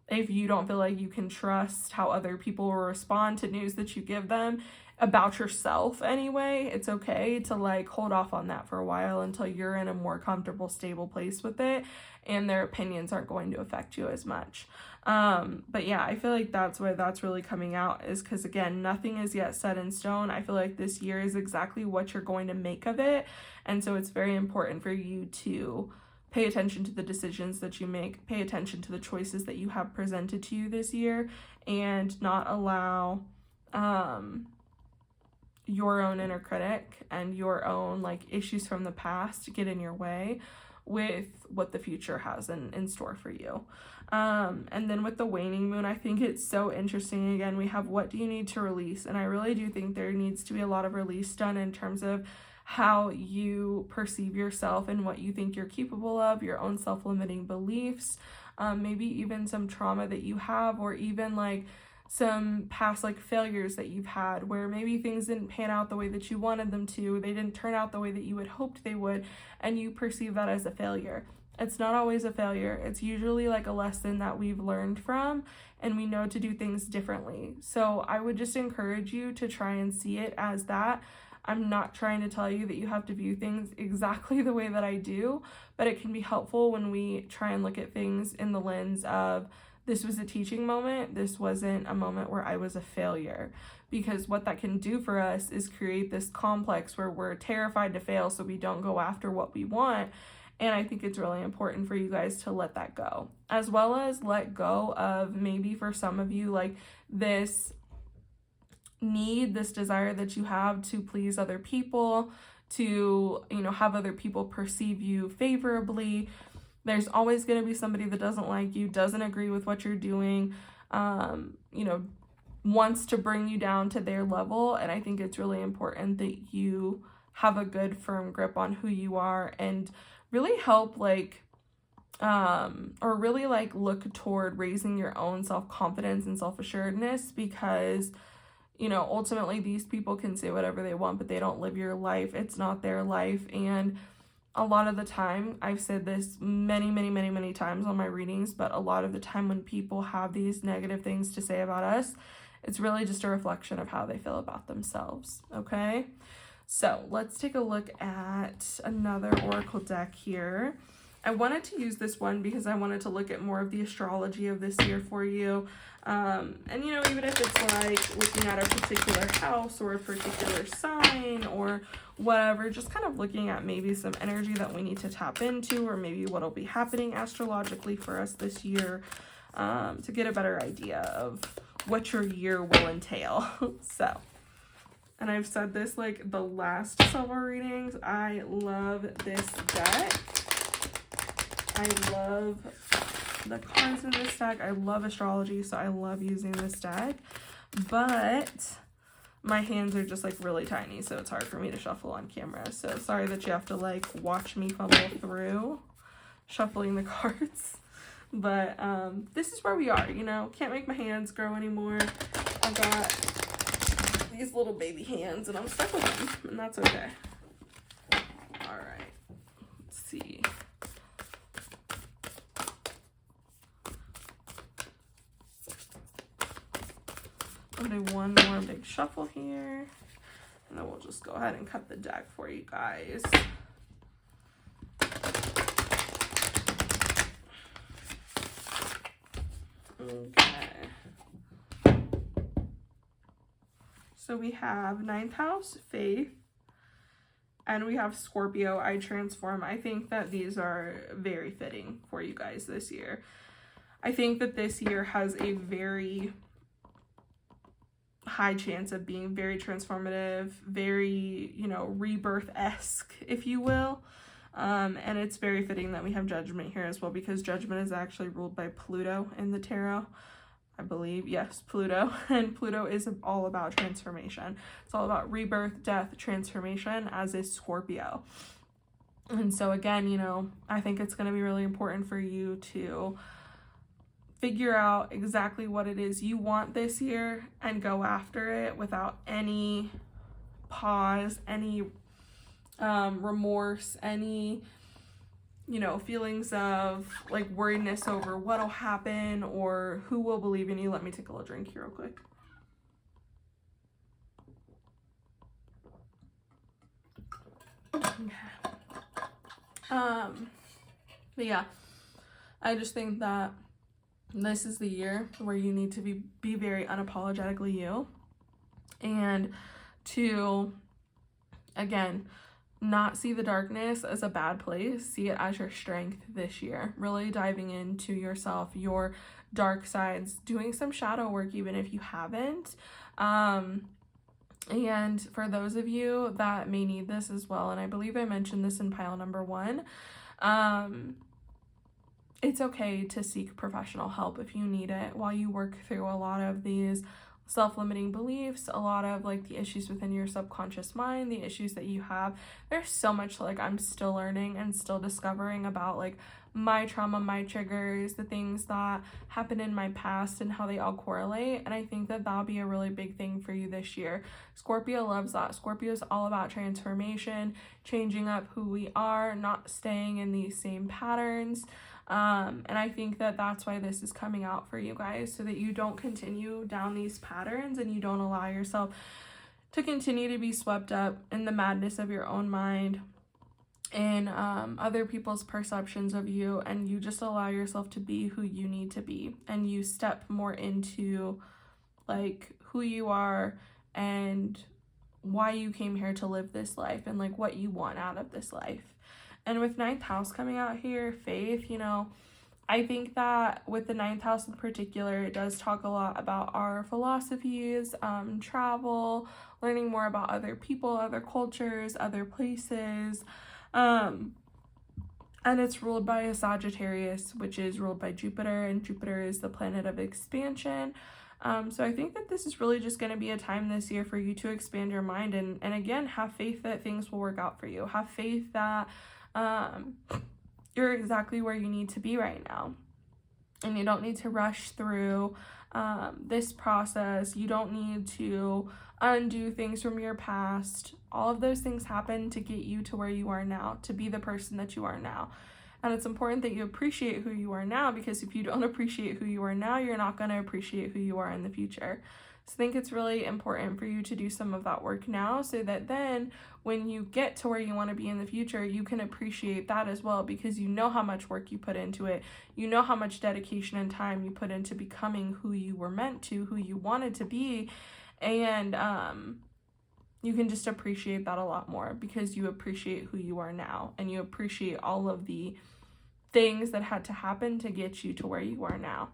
if you don't feel like you can trust how other people will respond to news that you give them about yourself anyway, it's okay to like hold off on that for a while until you're in a more comfortable, stable place with it, and their opinions aren't going to affect you as much. But yeah, I feel like that's why that's really coming out, is because, again, nothing is yet set in stone. I feel like this year is exactly what you're going to make of it. And so it's very important for you to pay attention to the decisions that you make, pay attention to the choices that you have presented to you this year, and not allow your own inner critic and your own like issues from the past to get in your way with what the future has in store for you. And then with the waning moon, I think it's so interesting. Again, we have what do you need to release, and I really do think there needs to be a lot of release done in terms of how you perceive yourself and what you think you're capable of, your own self-limiting beliefs, maybe even some trauma that you have, or even like some past like failures that you've had where maybe things didn't pan out the way that you wanted them to, they didn't turn out the way that you had hoped they would, and you perceive that as a failure. It's not always a failure. It's usually like a lesson that we've learned from, and we know to do things differently. So I would just encourage you to try and see it as that. I'm not trying to tell you that you have to view things exactly the way that I do, but it can be helpful when we try and look at things in the lens of, this was a teaching moment. This wasn't a moment where I was a failure. Because what that can do for us is create this complex where we're terrified to fail, so we don't go after what we want. And I think it's really important for you guys to let that go, as well as let go of, maybe for some of you, like this need, this desire that you have to please other people, to, you know, have other people perceive you favorably. There's always going to be somebody that doesn't like you, doesn't agree with what you're doing, you know, wants to bring you down to their level. And I think it's really important that you have a good firm grip on who you are, and really help or really look toward raising your own self-confidence and self-assuredness, because, you know, ultimately these people can say whatever they want, but they don't live your life. It's not their life. And a lot of the time, I've said this many times on my readings, but a lot of the time when people have these negative things to say about us, it's really just a reflection of how they feel about themselves, okay? So let's take a look at another oracle deck here. I wanted to use this one because I wanted to look at more of the astrology of this year for you. And, you know, even if it's like looking at a particular house or a particular sign or whatever, just kind of looking at maybe some energy that we need to tap into, or maybe what'll be happening astrologically for us this year, to get a better idea of what your year will entail. So, and I've said this like the last several readings, I love this deck. I love the cards in this deck. I love astrology, so I love using this deck. But my hands are just like really tiny, so it's hard for me to shuffle on camera. So sorry that you have to like watch me fumble through shuffling the cards. But this is where we are, you know. Can't make my hands grow anymore. I've got these little baby hands and I'm stuck with them, and that's okay. All right, let's see. I'll do one more big shuffle here, and then we'll just go ahead and cut the deck for you guys. Okay. So we have ninth house, faith, and we have Scorpio, I transform. I think that these are very fitting for you guys this year. I think that this year has a very high chance of being very transformative, very, you know, rebirth-esque, if you will. And it's very fitting that we have Judgment here as well, because Judgment is actually ruled by Pluto in the tarot, I believe. Yes, Pluto. And Pluto is all about transformation. It's all about rebirth, death, transformation, as is Scorpio. And so again, you know, I think it's going to be really important for you to figure out exactly what it is you want this year and go after it without any pause, any remorse, any, you know, feelings of like worriedness over what'll happen or who will believe in you. Let me take a little drink here real quick. Okay. But yeah, I just think that this is the year where you need to be very unapologetically you, and to, again, not see the darkness as a bad place, see it as your strength this year. Really diving into yourself, your dark sides, doing some shadow work even if you haven't. And for those of you that may need this as well, and I believe I mentioned this in pile number 1, it's okay to seek professional help if you need it while you work through a lot of these self-limiting beliefs, a lot of like the issues within your subconscious mind, the issues that you have. There's so much like I'm still learning and still discovering about like my trauma, my triggers, the things that happened in my past and how they all correlate. And I think that that'll be a really big thing for you this year. Scorpio loves that. Scorpio is all about transformation, changing up who we are, not staying in these same patterns. And I think that that's why this is coming out for you guys, so that you don't continue down these patterns and you don't allow yourself to continue to be swept up in the madness of your own mind and other people's perceptions of you, and you just allow yourself to be who you need to be, and you step more into like who you are and why you came here to live this life and like what you want out of this life. And with 9th house coming out here, faith, you know, I think that with the 9th house in particular, it does talk a lot about our philosophies, travel, learning more about other people, other cultures, other places. And it's ruled by a Sagittarius, which is ruled by Jupiter, and Jupiter is the planet of expansion. So I think that this is really just going to be a time this year for you to expand your mind and again, have faith that things will work out for you. Have faith that you're exactly where you need to be right now. And you don't need to rush through this process. You don't need to undo things from your past. All of those things happen to get you to where you are now, to be the person that you are now. And it's important that you appreciate who you are now, because if you don't appreciate who you are now, you're not going to appreciate who you are in the future. So I think it's really important for you to do some of that work now, so that then when you get to where you want to be in the future, you can appreciate that as well, because you know how much work you put into it. You know how much dedication and time you put into becoming who you were meant to, who you wanted to be. And you can just appreciate that a lot more, because you appreciate who you are now, and you appreciate all of the things that had to happen to get you to where you are now.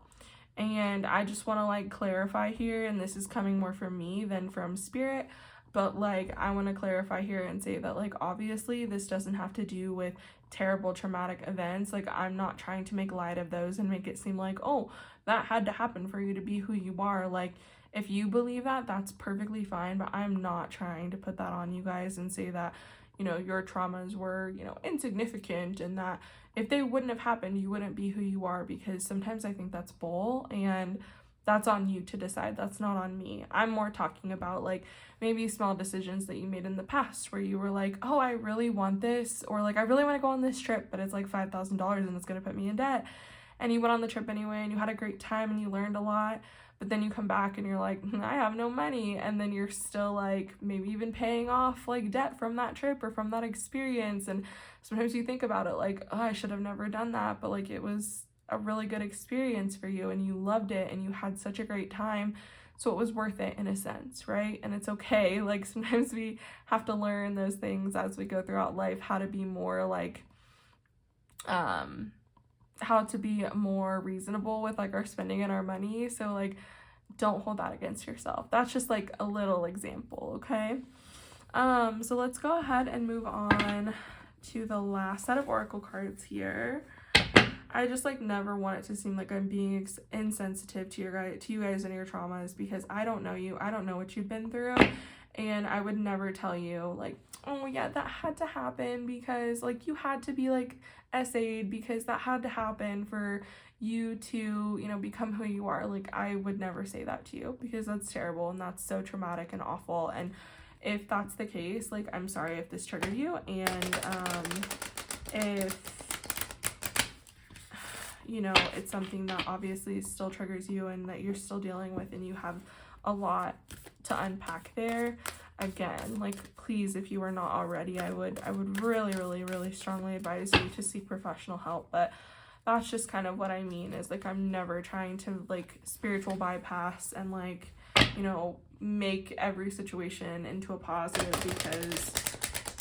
And I just want to like clarify here, and this is coming more from me than from spirit, but like I want to clarify here and say that like obviously this doesn't have to do with terrible traumatic events. Like I'm not trying to make light of those and make it seem like, oh, that had to happen for you to be who you are. Like if you believe that, that's perfectly fine, but I'm not trying to put that on you guys and say that, you know, your traumas were, you know, insignificant, and that if they wouldn't have happened, you wouldn't be who you are, because sometimes I think that's bull, and that's on you to decide. That's not on me. I'm more talking about like maybe small decisions that you made in the past where you were like, oh, I really want this, or like I really want to go on this trip, but it's like $5,000 and it's going to put me in debt. And you went on the trip anyway, and you had a great time and you learned a lot. But then you come back and you're like, I have no money. And then you're still like maybe even paying off like debt from that trip or from that experience. And sometimes you think about it like, oh, I should have never done that. But like it was a really good experience for you, and you loved it, and you had such a great time. So it was worth it in a sense, right? And it's okay. Like sometimes we have to learn those things as we go throughout life, how to be more like, how to be more reasonable with like our spending and our money. So like don't hold that against yourself. That's just like a little example, okay? So let's go ahead and move on to the last set of oracle cards here. I just like never want it to seem like I'm being insensitive to you guys and your traumas, because I don't know you. I don't know what you've been through, and I would never tell you like, oh yeah, that had to happen because like you had to be like essayed, because that had to happen for you to, you know, become who you are. Like I would never say that to you, because that's terrible and that's so traumatic and awful. And if that's the case, like I'm sorry if this triggered you, and if you know it's something that obviously still triggers you and that you're still dealing with, and you have a lot to unpack there, again, like please, if you are not already, I would really strongly advise you to seek professional help. But that's just kind of what I mean, is like I'm never trying to like spiritual bypass and like, you know, make every situation into a positive, because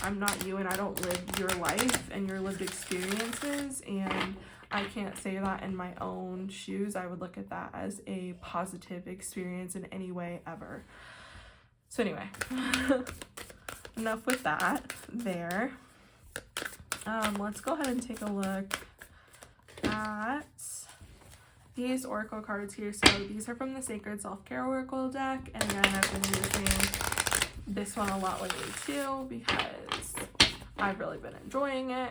I'm not you and I don't live your life and your lived experiences, and I can't say that in my own shoes. I would look at that as a positive experience in any way ever. So anyway, enough with that there. Let's go ahead and take a look at these oracle cards here. So these are from the Sacred Self-Care Oracle deck, and again, I've been using this one a lot lately too, because I've really been enjoying it.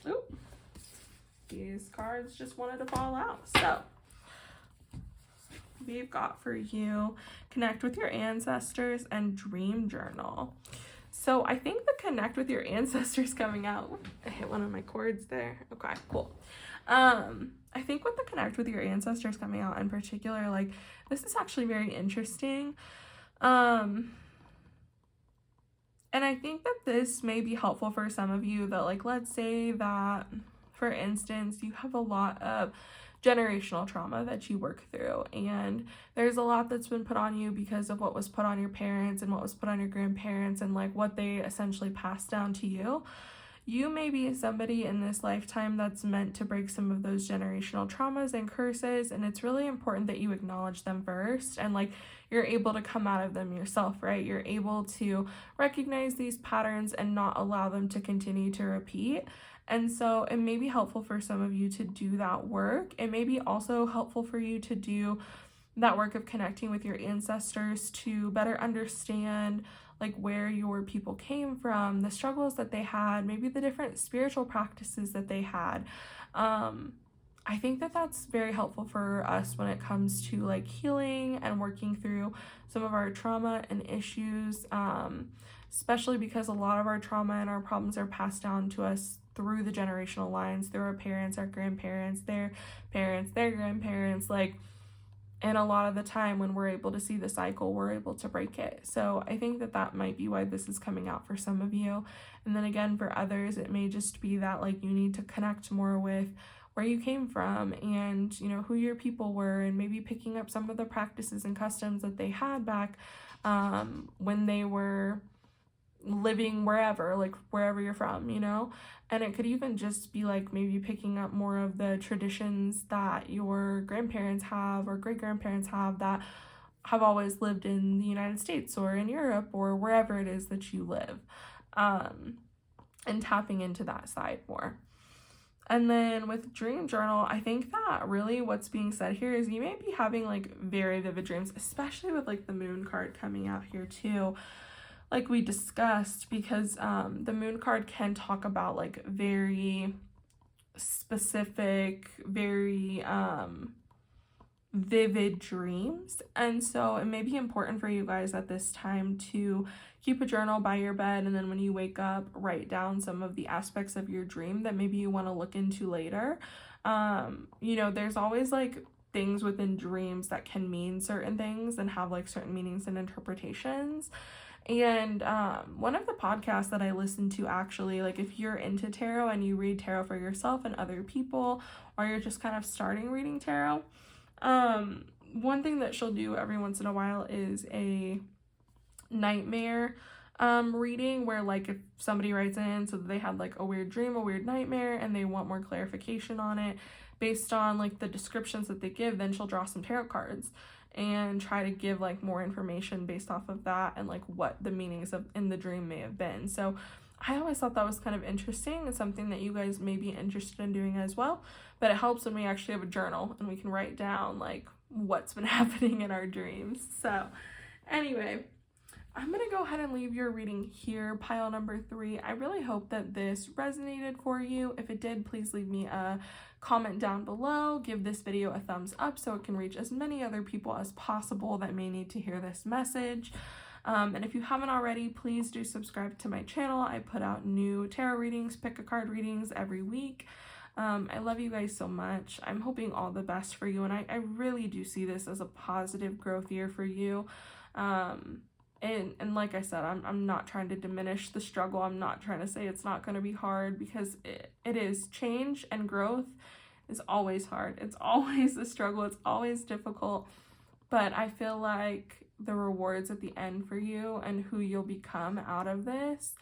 Oop. These cards just wanted to fall out. So we've got for you connect with your ancestors and dream journal. So I think the connect with your ancestors coming out, I hit one of my cords there. Okay, cool. I think with the connect with your ancestors coming out in particular, like this is actually very interesting. And I think that this may be helpful for some of you that, like, let's say that, for instance, you have a lot of generational trauma that you work through, and there's a lot that's been put on you because of what was put on your parents and what was put on your grandparents and, like, what they essentially passed down to you. You may be somebody in this lifetime that's meant to break some of those generational traumas and curses, and it's really important that you acknowledge them first and, like, you're able to come out of them yourself, right? You're able to recognize these patterns and not allow them to continue to repeat. And so it may be helpful for some of you to do that work. It may be also helpful for you to do that work of connecting with your ancestors to better understand, like, where your people came from, the struggles that they had, maybe the different spiritual practices that they had. I think that that's very helpful for us when it comes to, like, healing and working through some of our trauma and issues, especially because a lot of our trauma and our problems are passed down to us through the generational lines, through our parents, our grandparents, their parents, their grandparents, like, and a lot of the time when we're able to see the cycle, we're able to break it. So I think that that might be why this is coming out for some of you. And then again, for others, it may just be that, like, you need to connect more with where you came from and, you know, who your people were, and maybe picking up some of the practices and customs that they had back when they were living wherever, like, wherever you're from, you know. And it could even just be, like, maybe picking up more of the traditions that your grandparents have or great-grandparents have that have always lived in the United States or in Europe or wherever it is that you live, and tapping into that side more. And then with dream journal, I think that really what's being said here is you may be having, like, very vivid dreams, especially with, like, the moon card coming out here too, like we discussed, because the moon card can talk about, like, very specific, very vivid dreams. And so it may be important for you guys at this time to keep a journal by your bed, and then when you wake up, write down some of the aspects of your dream that maybe you want to look into later. You know, there's always, like, things within dreams that can mean certain things and have, like, certain meanings and interpretations. And one of the podcasts that I listen to, actually, like, if you're into tarot and you read tarot for yourself and other people, or you're just kind of starting reading tarot, one thing that she'll do every once in a while is a nightmare reading, where, like, if somebody writes in so that they had, like, a weird dream, a weird nightmare, and they want more clarification on it based on, like, the descriptions that they give, then she'll draw some tarot cards and try to give, like, more information based off of that and, like, what the meanings of in the dream may have been. So I always thought that was kind of interesting and something that you guys may be interested in doing as well. But it helps when we actually have a journal and we can write down, like, what's been happening in our dreams. So anyway, I'm going to go ahead and leave your reading here, pile number 3. I really hope that this resonated for you. If it did, please leave me a comment down below. Give this video a thumbs up so it can reach as many other people as possible that may need to hear this message. And if you haven't already, please do subscribe to my channel. I put out new tarot readings, pick a card readings every week. I love you guys so much. I'm hoping all the best for you, and I really do see this as a positive growth year for you. And like I said, I'm not trying to diminish the struggle. I'm not trying to say it's not going to be hard, because it is. Change and growth is always hard. It's always a struggle. It's always difficult. But I feel like the rewards at the end for you and who you'll become out of this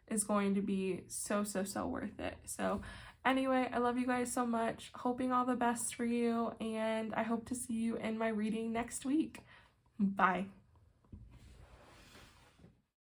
is going to be so, so, so worth it. So anyway, I love you guys so much. Hoping all the best for you, and I hope to see you in my reading next week. Bye.